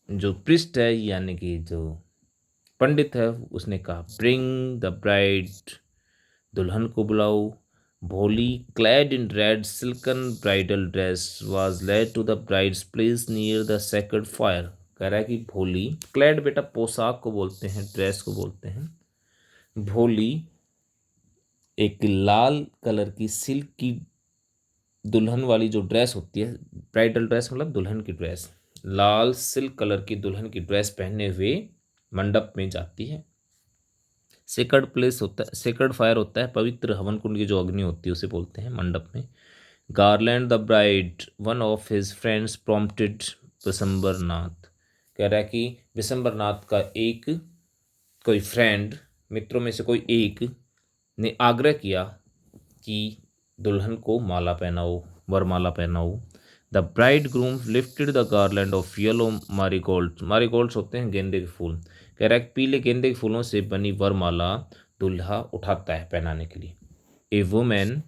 जो प्रिस्ट है, यानी कि जो पंडित है, उसने कहा ब्रिंग द ब्राइड, दुल्हन को बुलाओ। Bholi clad in red silken bridal dress was led to the bride's place near the sacred fire. कह रहा है कि भोली, क्लैड बेटा पोशाक को बोलते हैं, ड्रेस को बोलते हैं। भोली एक लाल कलर की सिल्क की दुल्हन वाली जो ड्रेस होती है, ब्राइडल ड्रेस मतलब दुल्हन की ड्रेस, लाल सिल्क कलर की दुल्हन की ड्रेस पहने हुए मंडप में जाती है। सेक्रेड प्लेस होता है, सेक्रेड फायर होता है, पवित्र हवन कुंड की जो अग्नि होती है उसे बोलते हैं मंडप में। Garland the bride one of his friends prompted Bishambar Nath. कह रहा है कि बिशंबर नाथ का एक कोई फ्रेंड, मित्रों में से कोई एक ने आग्रह किया कि दुल्हन को माला पहनाओ, वरमाला पहनाओ। The bridegroom lifted the garland of yellow marigold. Marigolds होते हैं गेंदे के फूल। कह रहा है कि पीले गेंदे के फूलों से बनी वरमाला दूल्हा उठाता है पहनाने के लिए। A women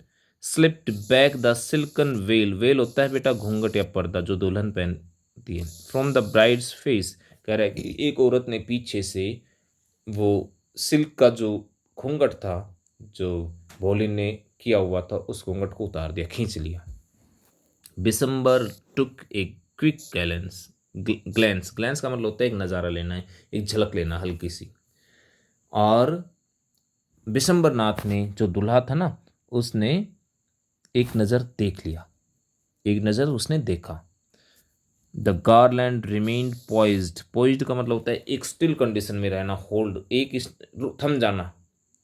slipped back the silken veil. Veil होता है बेटा घूंघट या पर्दा जो दुल्हन पहनती है। From the bride's face. कह रहा है कि एक औरत ने पीछे से वो सिल्क का जो घूंघट था, जो भोली ने किया हुआ था, उस घूंघट को उतार दिया, खींच लिया। बिशंबर टुक ए क्विक ग्लैंस। ग्लैंस का मतलब होता है एक नज़ारा लेना है, एक झलक लेना हल्की सी। और बिशंबर नाथ ने, जो दूल्हा था ना, उसने एक नज़र देख लिया, एक नज़र उसने देखा। The garland remained poised. Poised का मतलब होता है एक स्टिल कंडीशन में रहना, होल्ड, एक थम जाना,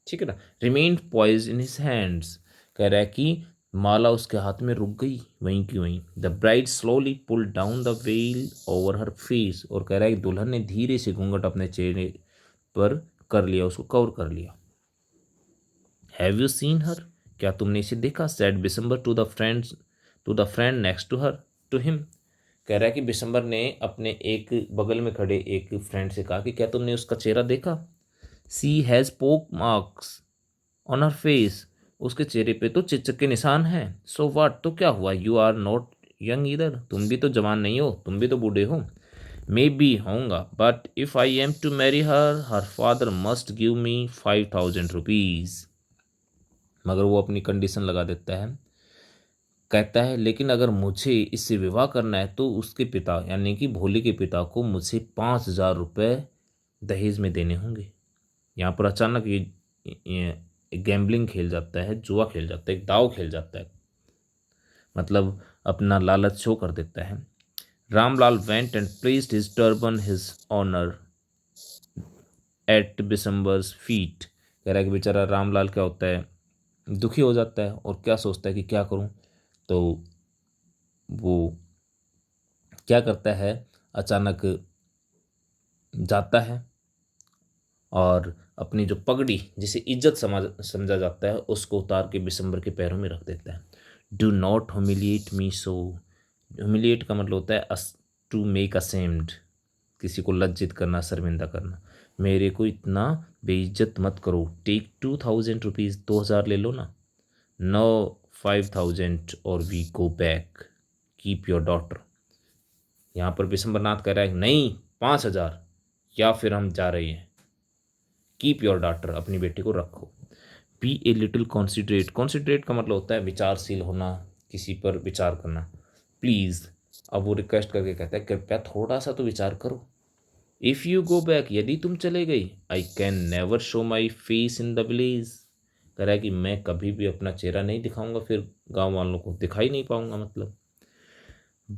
ठीक है ना। Remained poised in his hands, कह रहा है कि माला उसके हाथ में रुक गई वहीं की वहीं। The bride slowly pull down the veil over her face, और कह रहा है कि दुल्हन ने धीरे से घूंघट अपने चेहरे पर कर लिया, उसको कवर कर लिया। हैव यू सीन हर, क्या तुमने इसे देखा? Said Bisambar to the friend next to her, to him. कह रहा है कि बिसम्बर ने अपने एक बगल में खड़े एक फ्रेंड से कहा कि क्या तुमने उसका चेहरा देखा? सी हैज़ पोक मार्क्स ऑन हर फेस, उसके चेहरे पे तो चिचक के निशान हैं। सो वाट, तो क्या हुआ? यू आर नॉट यंग इधर, तुम भी तो जवान नहीं हो, तुम भी तो बूढ़े हो। मे बी होऊंगा, but if I am to marry her, her father must give me 5000 rupees. मगर वो अपनी कंडीशन लगा देता है, कहता है लेकिन अगर मुझे इससे विवाह करना है तो उसके पिता यानी कि भोले के पिता को मुझे 5000 रुपये दहेज में देने होंगे। यहाँ पर अचानक ये गैम्बलिंग खेल जाता है, जुआ खेल जाता है, एक दाव खेल जाता है, मतलब अपना लालच शो कर देता है। Ramlal went and placed his turban his honour at Bisambar's feet. कह रहा है कि बेचारा रामलाल क्या होता है, दुखी हो जाता है और क्या सोचता है कि क्या करूं। तो वो क्या करता है, अचानक जाता है और अपनी जो पगड़ी जिसे इज्जत समझा जाता है उसको उतार के बिसम्बर के पैरों में रख देता है। Do not humiliate me so, humiliate का मतलब होता है टू मेक असेम्ड, किसी को लज्जित करना, शर्मिंदा करना। मेरे को इतना बेइज्जत मत करो। टेक 2000 रुपीज़, 2000 ले लो ना। नो 5000 और we go back, keep your daughter. यहाँ पर विशंबरनाथ कह रहा है नहीं 5000 या फिर हम जा रहे हैं। कीप योर डॉटर, अपनी बेटी को रखो। बी ए लिटिल कॉन्सिडरेट, कॉन्सिडरेट का मतलब होता है विचारशील होना, किसी पर विचार करना। प्लीज़, अब वो रिक्वेस्ट करके कहता है कृपया थोड़ा सा तो विचार करो। इफ़ यू गो बैक, यदि तुम चले गई, I can never show my face in the village. कह रहा है कि मैं कभी भी अपना चेहरा नहीं दिखाऊंगा, फिर गांव वालों को दिखाई नहीं पाऊंगा मतलब।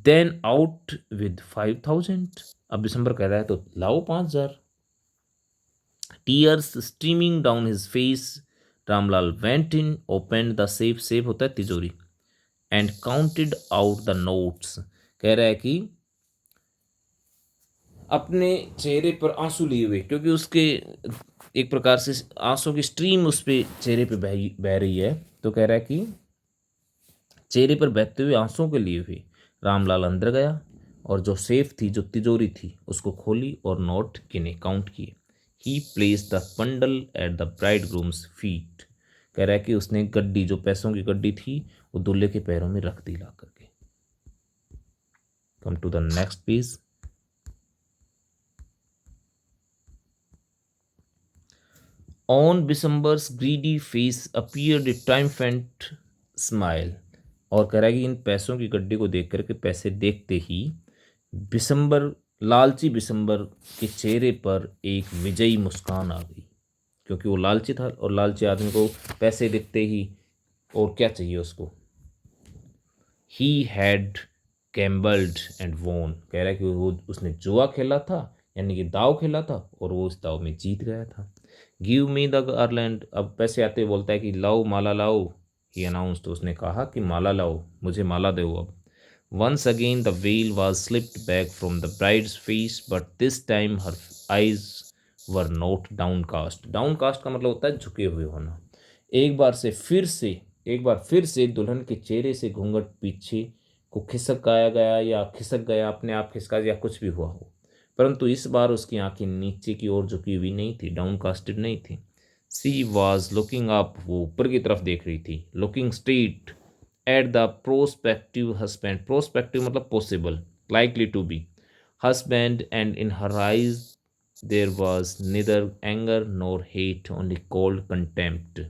देन आउट विद 5000, अब दिसंबर कह रहा है तो लाओ 5000। Tears streaming down his face, Ramlal went in, open the safe, safe होता है तिजोरी, and counted out the notes. कह रहा है कि अपने चेहरे पर आंसू लिए हुए, क्योंकि उसके एक प्रकार से आंसू की स्ट्रीम उस पे चेहरे पे बह रही है, तो कह रहा है कि चेहरे पर बहते हुए आंसुओं के लिए हुए रामलाल अंदर गया और जो सेफ थी, जो तिजोरी थी, उसको खोली और नोट गिने, काउंट किए। He place the bundle at the bridegroom's feet. कह रहा है कि उसने गड्डी, जो पैसों की गड्डी थी, वो दूल्हे के पैरों में रख दी ला करके। Come to the next page. On Bisambar's greedy face appeared a triumphant smile. और कह रहा है कि इन पैसों की गड्डी को देख करके, पैसे देखते ही बिसम्बर, लालची बिसम्बर के चेहरे पर एक विजयी मुस्कान आ गई, क्योंकि वो लालची था और लालची आदमी को पैसे दिखते ही और क्या चाहिए उसको। ही हैड गैम्बल्ड एंड वोन। कह रहा है कि वो उसने जुआ खेला था, यानी कि दाव खेला था, और वो उस दाव में जीत गया था। गिव मी द गारलैंड, अब पैसे आते हुए बोलता है कि लाओ माला लाओ। ही अनाउंस, तो उसने कहा कि माला लाओ, मुझे माला दो अब। Once again the veil was slipped back from the bride's face, but this time her eyes were not downcast. Downcast का मतलब होता है झुके हुए होना। एक बार फिर से दुल्हन के चेहरे से घूंघट पीछे को खिसकाया गया, या खिसक गया, अपने आप खिसका, या कुछ भी हुआ हो, परंतु इस बार उसकी आंखें नीचे की ओर झुकी हुई नहीं थी, डाउनकास्टेड नहीं थी। सी वॉज लुकिंग अप, वो ऊपर की तरफ देख रही थी। Looking straight at the prospective husband, prospective मतलब possible, likely to be husband, and in her eyes there was neither anger nor hate, only cold contempt.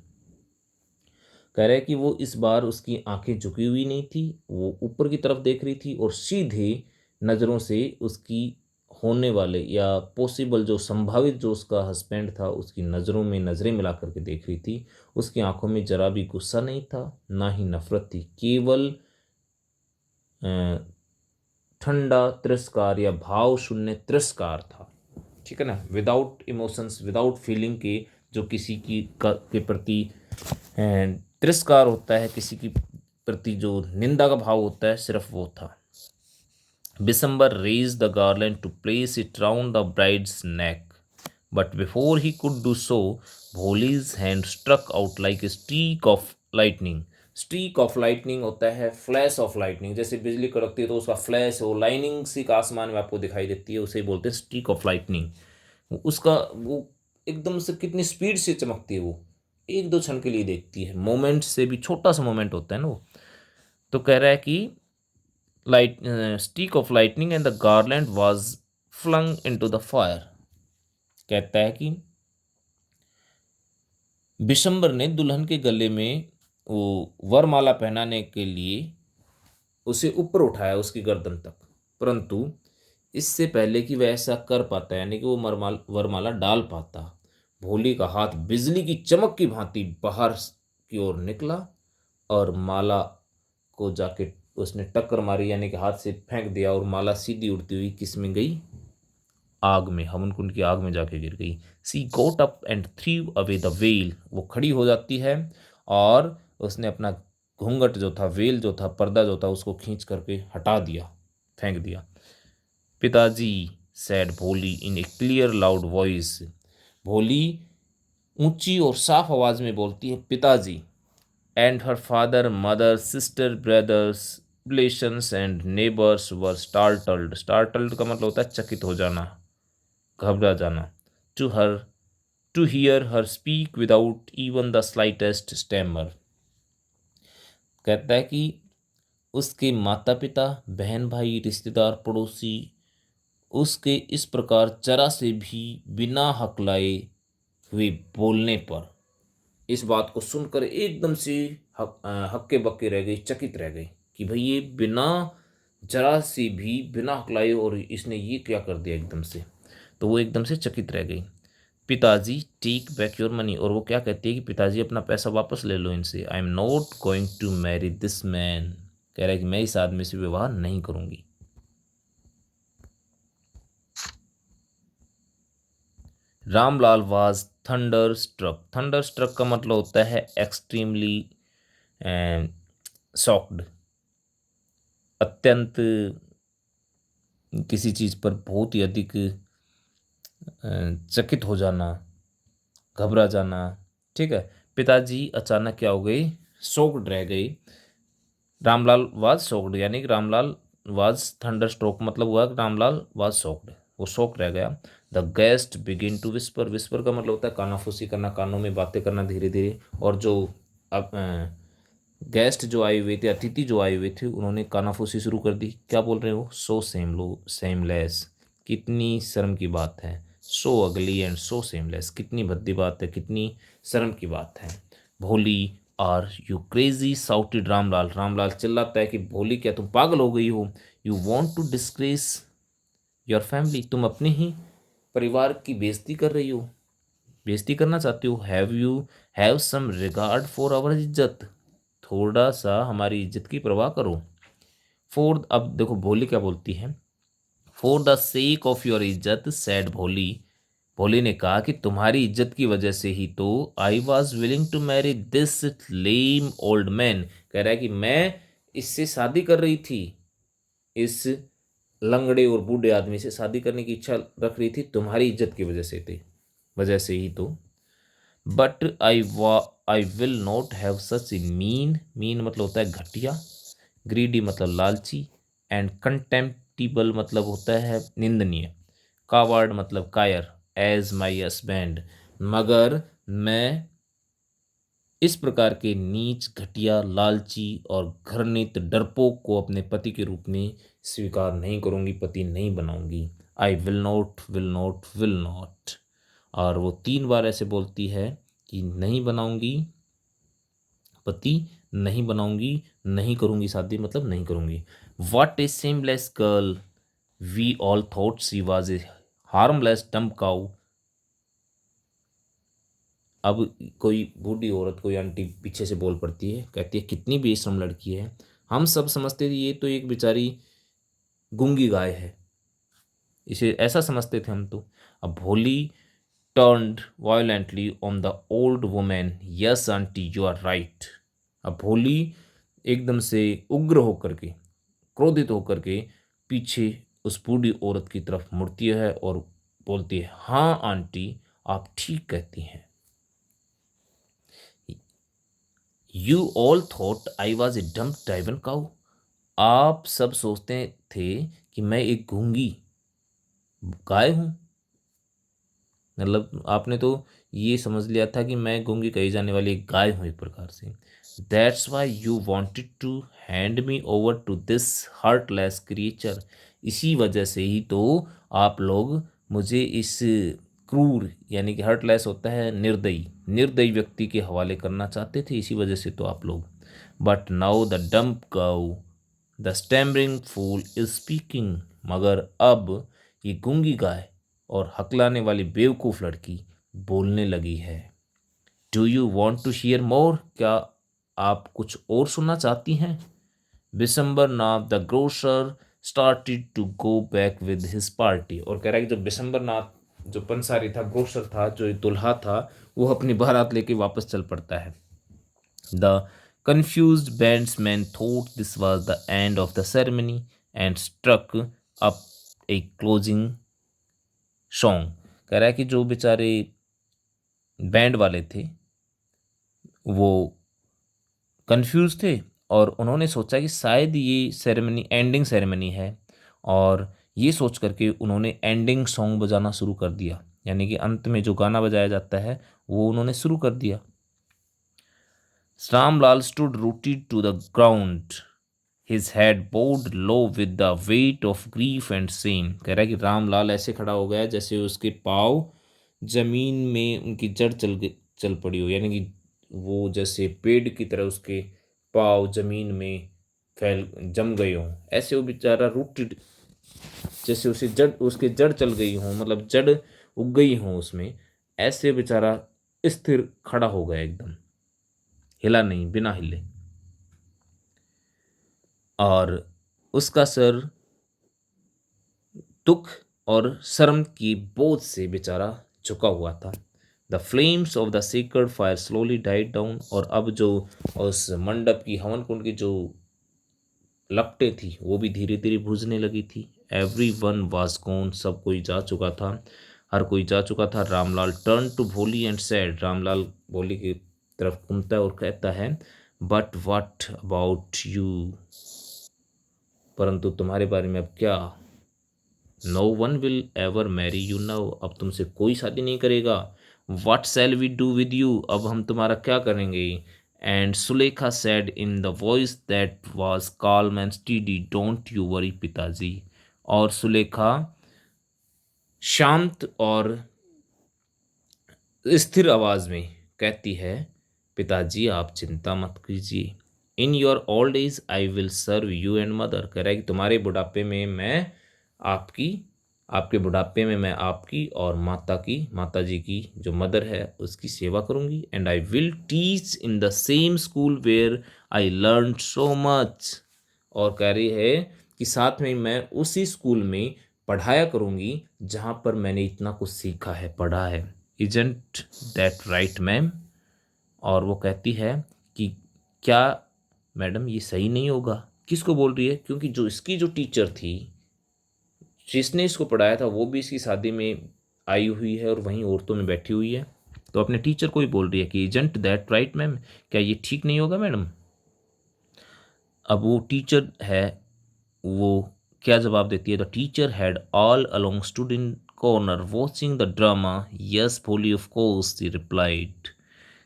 कह रहा है कि वो इस बार उसकी आंखें झुकी हुई नहीं थी, वो ऊपर की तरफ देख रही थी और सीधे नज़रों से उसकी होने वाले या पॉसिबल, जो संभावित जो उसका हस्बैंड था, उसकी नज़रों में नज़रें मिला करके देख रही थी। उसकी आंखों में जरा भी गुस्सा नहीं था, ना ही नफरत थी, केवल ठंडा तिरस्कार या भाव शून्य तिरस्कार था। ठीक है ना, विदाउट इमोशंस, विदाउट फीलिंग के जो किसी के प्रति तिरस्कार होता है, किसी की प्रति जो निंदा का भाव होता है, सिर्फ वो था। December raised the garland to place it round the bride's neck. But before he could do so, Bholi's hand struck out like a streak of lightning. Streak of lightning होता है फ्लैश ऑफ लाइटनिंग, जैसे बिजली कड़कती है तो उसका flash, वो lining सी का आसमान में आपको दिखाई देती है, उसे बोलते हैं स्ट्रीक ऑफ लाइटनिंग। उसका वो एकदम से कितनी स्पीड से चमकती है, वो एक दो क्षण के लिए देखती है, मोमेंट से भी छोटा सा मोमेंट होता है ना वो। तो कह रहा है कि streak of lightning and the garland was flung into the fire। कहता है कि बिशंबर ने दुल्हन के गले में वो वरमाला पहनाने के लिए उसे ऊपर उठाया उसकी गर्दन तक, परंतु इससे पहले कि वह ऐसा कर पाता, यानी कि वो वरमाला डाल पाता, भोली का हाथ बिजली की चमक की भांति बाहर की ओर निकला और माला को जाके उसने टक्कर मारी, यानी कि हाथ से फेंक दिया, और माला सीधी उड़ती हुई किस में गई, आग में, हवन कुंड की आग में जाके गिर गई। She got up and threw away the veil, वो खड़ी हो जाती है और उसने अपना घूंघट जो था, वेल जो था, पर्दा जो था, उसको खींच करके हटा दिया, फेंक दिया। Pitaji said Bholi in a clear loud voice, Bholi ऊंची और साफ आवाज में बोलती है पिताजी। And her father, mother, sister, brothers, relations and neighbours were startled. Startled का मतलब होता है चकित हो जाना, घबरा जाना। To her, to hear her speak without even the slightest stammer. कहता है कि उसके माता पिता, बहन भाई, रिश्तेदार, पड़ोसी उसके इस प्रकार जरा से भी बिना हकलाए हुए बोलने पर, इस बात को सुनकर एकदम से हक्के बक्के रह गई, चकित रह गई कि भाई ये बिना जरा से भी बिना हकलाए और इसने ये क्या कर दिया एकदम से। तो वो एकदम से चकित रह गई। पिताजी टेक बैक योर मनी, और वो क्या कहती है कि पिताजी अपना पैसा वापस ले लो इनसे। I am not going to marry this man, कह रहा है कि मैं इस आदमी से विवाह नहीं करूंगी। Ramlal was thunderstruck. Thunderstruck का मतलब होता है एक्सट्रीमली शॉक्ड, अत्यंत किसी चीज़ पर बहुत ही अधिक चकित हो जाना, घबरा जाना। ठीक है, पिताजी अचानक क्या हो गई, शॉक्ड रह गई। रामलाल वाज शॉक्ड, यानी कि रामलाल वाज थंडर स्ट्रोक मतलब हुआ कि रामलाल वाज शॉक्ड, वो शॉक रह गया। The guest begin to whisper, whisper का मतलब होता है कानाफूसी करना, कानों में बातें करना धीरे धीरे। और जो अब गेस्ट जो आए हुए थे, अतिथि जो आए हुए थे, उन्होंने कानाफूसी शुरू कर दी। क्या बोल रहे हो, सो सेमलेस, कितनी शर्म की बात है। सो अगली एंड सो सेमलेस, कितनी भद्दी बात है, कितनी शर्म की बात है। Bholi are you crazy shouted Ramlal, Ramlal चिल्लाता है कि भोली क्या तुम पागल हो गई हो। You want to disgrace your family, तुम अपने ही परिवार की बेइज्जती कर रही हो, बेइज्जती करना चाहती हो। Have you have some regard for our izzat, थोड़ा सा हमारी इज्जत की परवाह करो। फॉर, अब देखो भोली क्या बोलती है, for the sake of your इज्जत सैड भोली, भोली ने कहा कि तुम्हारी इज्जत की वजह से ही तो I was willing to marry this lame old man, कह रहा है कि मैं इससे शादी कर रही थी, इस लंगड़े और बूढ़े आदमी से शादी करने की इच्छा रख रही थी तुम्हारी इज्जत की वजह से थी, वजह से ही तो। But I will not have such A mean, mean मतलब होता है घटिया, ग्रीडी मतलब लालची, एंड कंटेम्प्टिबल मतलब होता है निंदनीय, कावर्ड मतलब कायर, एज माई हस्बैंड, मगर मैं इस प्रकार के नीच, घटिया, लालची और घृणित डरपोक को अपने पति के रूप में स्वीकार नहीं करूंगी, पति नहीं बनाऊंगी। I will not, will not, will not, और वो 3 बार ऐसे बोलती है कि नहीं बनाऊंगी, पति नहीं बनाऊंगी, नहीं करूंगी शादी, मतलब नहीं करूंगी। What a shameless girl, we all thought she was a harmless dumb cow. अब कोई बूढ़ी औरत, कोई आंटी पीछे से बोल पड़ती है, कहती है कितनी बेशरम लड़की है, हम सब समझते थे ये तो एक बेचारी गूंगी गाय है, इसे ऐसा समझते थे हम तो। अब भोली turned violently on the old woman. Yes, auntie, you are right. अब भोली एकदम से उग्र होकर के, क्रोधित होकर के पीछे उस बूढ़ी औरत की तरफ मुड़ती है और बोलती है, हाँ आंटी, आप ठीक कहती हैं। You all thought I was a dumb driven cow. आप सब सोचते थे कि मैं एक गूंगी गाय हूं। मतलब आपने तो ये समझ लिया था कि मैं गूंगी कही जाने वाली एक गाय हूं एक प्रकार से। That's why you wanted to hand me over to this heartless creature. इसी वजह से ही तो आप लोग मुझे इस क्रूर, यानी कि हार्टलेस होता है निर्दयी, निर्दयी व्यक्ति के हवाले करना चाहते थे, इसी वजह से तो आप लोग। But now the dumb cow, the stammering fool is speaking. मगर अब ये गूंगी गाय और हकलाने वाली बेवकूफ़ लड़की बोलने लगी है। Do you want to hear more? क्या आप कुछ और सुनना चाहती हैं? Bishambar Nath the grocer started to go back with his party. और कह रहा है कि जो बिशंबर नाथ जो पंसारी था, ग्रोसर था, जो दुल्हा था, वो अपनी बारात लेके वापस चल पड़ता है। The confused bandsman thought this was the end of the ceremony and struck up a closing song। कह रहा है कि जो बेचारे बैंड वाले थे वो कंफ्यूज थे और उन्होंने सोचा कि शायद ये सेरेमनी एंडिंग सेरेमनी है, और ये सोच करके उन्होंने एंडिंग सॉन्ग बजाना शुरू कर दिया, यानी कि अंत में जो गाना बजाया जाता है वो उन्होंने शुरू कर दिया। Ramlal stood rooted to the ground, his head bowed low with the weight of grief and shame। कह रहा है कि रामलाल ऐसे खड़ा हो गया जैसे उसके पाँव जमीन में उनकी जड़ चल पड़ी हो, यानी कि वो जैसे पेड़ की तरह उसके पाँव जमीन में फैल जम गए हों। ऐसे वो बेचारा रूटेड, जैसे उसे जड़, उसके जड़ चल गई हों, मतलब जड़ उग गई हों उसमें, ऐसे बेचारा स्थिर खड़ा हो गया एकदम, हिला नहीं, बिना हिले। और उसका सर दुख और शर्म की बोझ से बेचारा झुका हुआ था। The flames of the secret fire slowly died down. और अब जो उस मंडप की, हवन कुंड की जो लपटें थी वो भी धीरे धीरे बुझने लगी थी। Every one was gone. सब कोई जा चुका था, हर कोई जा चुका था। रामलाल टर्न टू भोली एंड सैड। रामलाल भोली की तरफ घूमता है और कहता है, बट वट अबाउट यू? परंतु तुम्हारे बारे में अब क्या? No one will ever marry you now. अब तुमसे कोई शादी नहीं करेगा। What shall we do with you? अब हम तुम्हारा क्या करेंगे? And Sulekha said in the voice that was calm and steady, don't you worry पिताजी। और सुलेखा शांत और स्थिर आवाज में कहती है, पिताजी आप चिंता मत कीजिए। In your old age I will serve you and mother. कह रहा है कि तुम्हारे बुढ़ापे में मैं आपकी, आपके बुढ़ापे में मैं आपकी और माता जी की जो मदर है उसकी सेवा करूंगी। And I will teach in the same school where I learn so much. और कह रही है कि साथ में मैं उसी स्कूल में पढ़ाया करूंगी जहां पर मैंने इतना कुछ सीखा है, पढ़ा है। Isn't that right ma'am? और वो कहती है कि क्या मैडम ये सही नहीं होगा? किसको बोल रही है? क्योंकि जो इसकी जो टीचर थी जिसने इसको पढ़ाया था वो भी इसकी शादी में आई हुई है और वहीं औरतों में बैठी हुई है, तो अपने टीचर को ही बोल रही है कि इजंट दैट राइट मैम? क्या ये ठीक नहीं होगा मैडम? अब वो टीचर है, वो क्या जवाब देती है? The teacher had all along stood in corner watching the drama. Yes भोली ऑफ कोर्स, शी रिप्लाइड।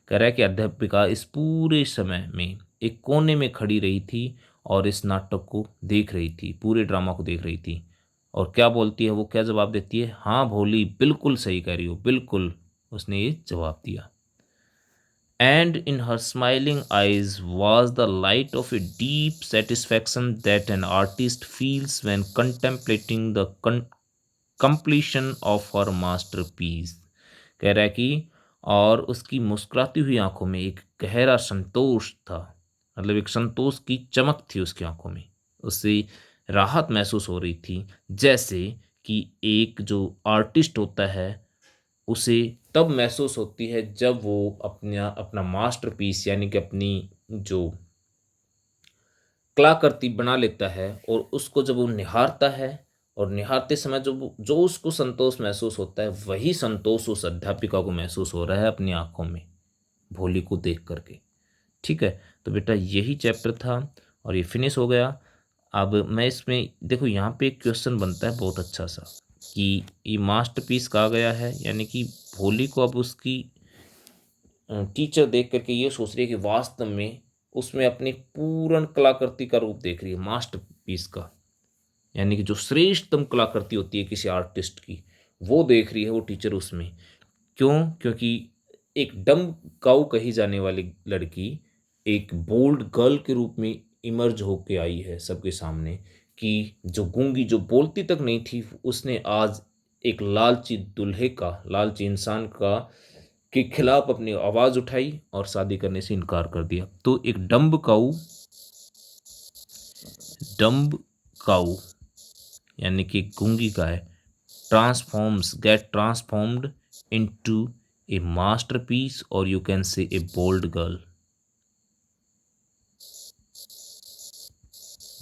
कह रहा है कि अध्यापिका इस पूरे समय में एक कोने में खड़ी रही थी और इस नाटक को देख रही थी, पूरे ड्रामा को देख रही थी। और क्या बोलती है वो, क्या जवाब देती है? हाँ भोली, बिल्कुल सही कह रही हो, बिल्कुल, उसने ये जवाब दिया। And in her smiling eyes was the light of a deep satisfaction that an artist feels when contemplating the completion of her masterpiece। कह रहा है कि और उसकी मुस्कुराती हुई आंखों में एक गहरा संतोष था, मतलब एक संतोष की चमक थी उसकी आंखों में। उसे राहत महसूस हो रही थी। जैसे कि एक जो आर्टिस्ट होता है उसे तब महसूस होती है जब वो अपना अपना मास्टरपीस यानी कि अपनी जो कलाकृति बना लेता है और उसको जब वो निहारता है और निहारते समय जो उसको संतोष महसूस होता है वही संतोष उस अध्यापिका को महसूस हो रहा है अपनी आंखों में, भोली को देख करके। ठीक है, तो बेटा यही चैप्टर था और ये फिनिश हो गया। अब मैं इसमें देखो यहाँ पे एक क्वेश्चन बनता है बहुत अच्छा सा कि ये मास्टरपीस कहा गया है, यानी कि भोली को अब उसकी टीचर देख करके ये सोच रही है कि वास्तव में उसमें अपनी पूर्ण कलाकृति का रूप देख रही है, मास्टरपीस का, यानी कि जो श्रेष्ठतम कलाकृति होती है किसी आर्टिस्ट की वो देख रही है वो टीचर उसमें। क्यों? क्योंकि एक डम काऊ कही जाने वाली लड़की एक बोल्ड गर्ल के रूप में इमर्ज होके आई है सबके सामने, कि जो गूंगी जो बोलती तक नहीं थी उसने आज एक लालची दूल्हे का, लालची इंसान का के खिलाफ अपनी आवाज उठाई और शादी करने से इनकार कर दिया। तो एक डम्ब काऊ यानी कि गूंगी गाय get transformed into a masterpiece और you can say a bold girl.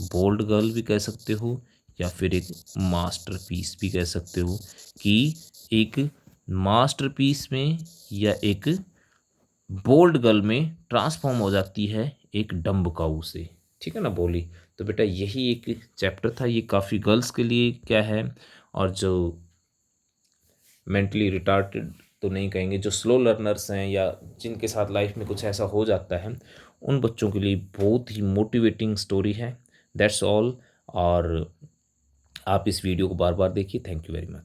Bold girl भी कह सकते हो या फिर एक मास्टरपीस भी कह सकते हो, कि एक मास्टरपीस में या एक बोल्ड गर्ल में ट्रांसफॉर्म हो जाती है एक डम्ब काऊ से। ठीक है ना बोली। तो बेटा यही एक चैप्टर था, ये काफ़ी गर्ल्स के लिए क्या है, और जो मेंटली रिटार्टेड तो नहीं कहेंगे, जो स्लो लर्नर्स हैं या जिनके साथ लाइफ में कुछ ऐसा हो जाता है उन बच्चों के लिए बहुत ही मोटिवेटिंग स्टोरी है। That's all. और आप इस वीडियो को बार बार देखिए। Thank you very much.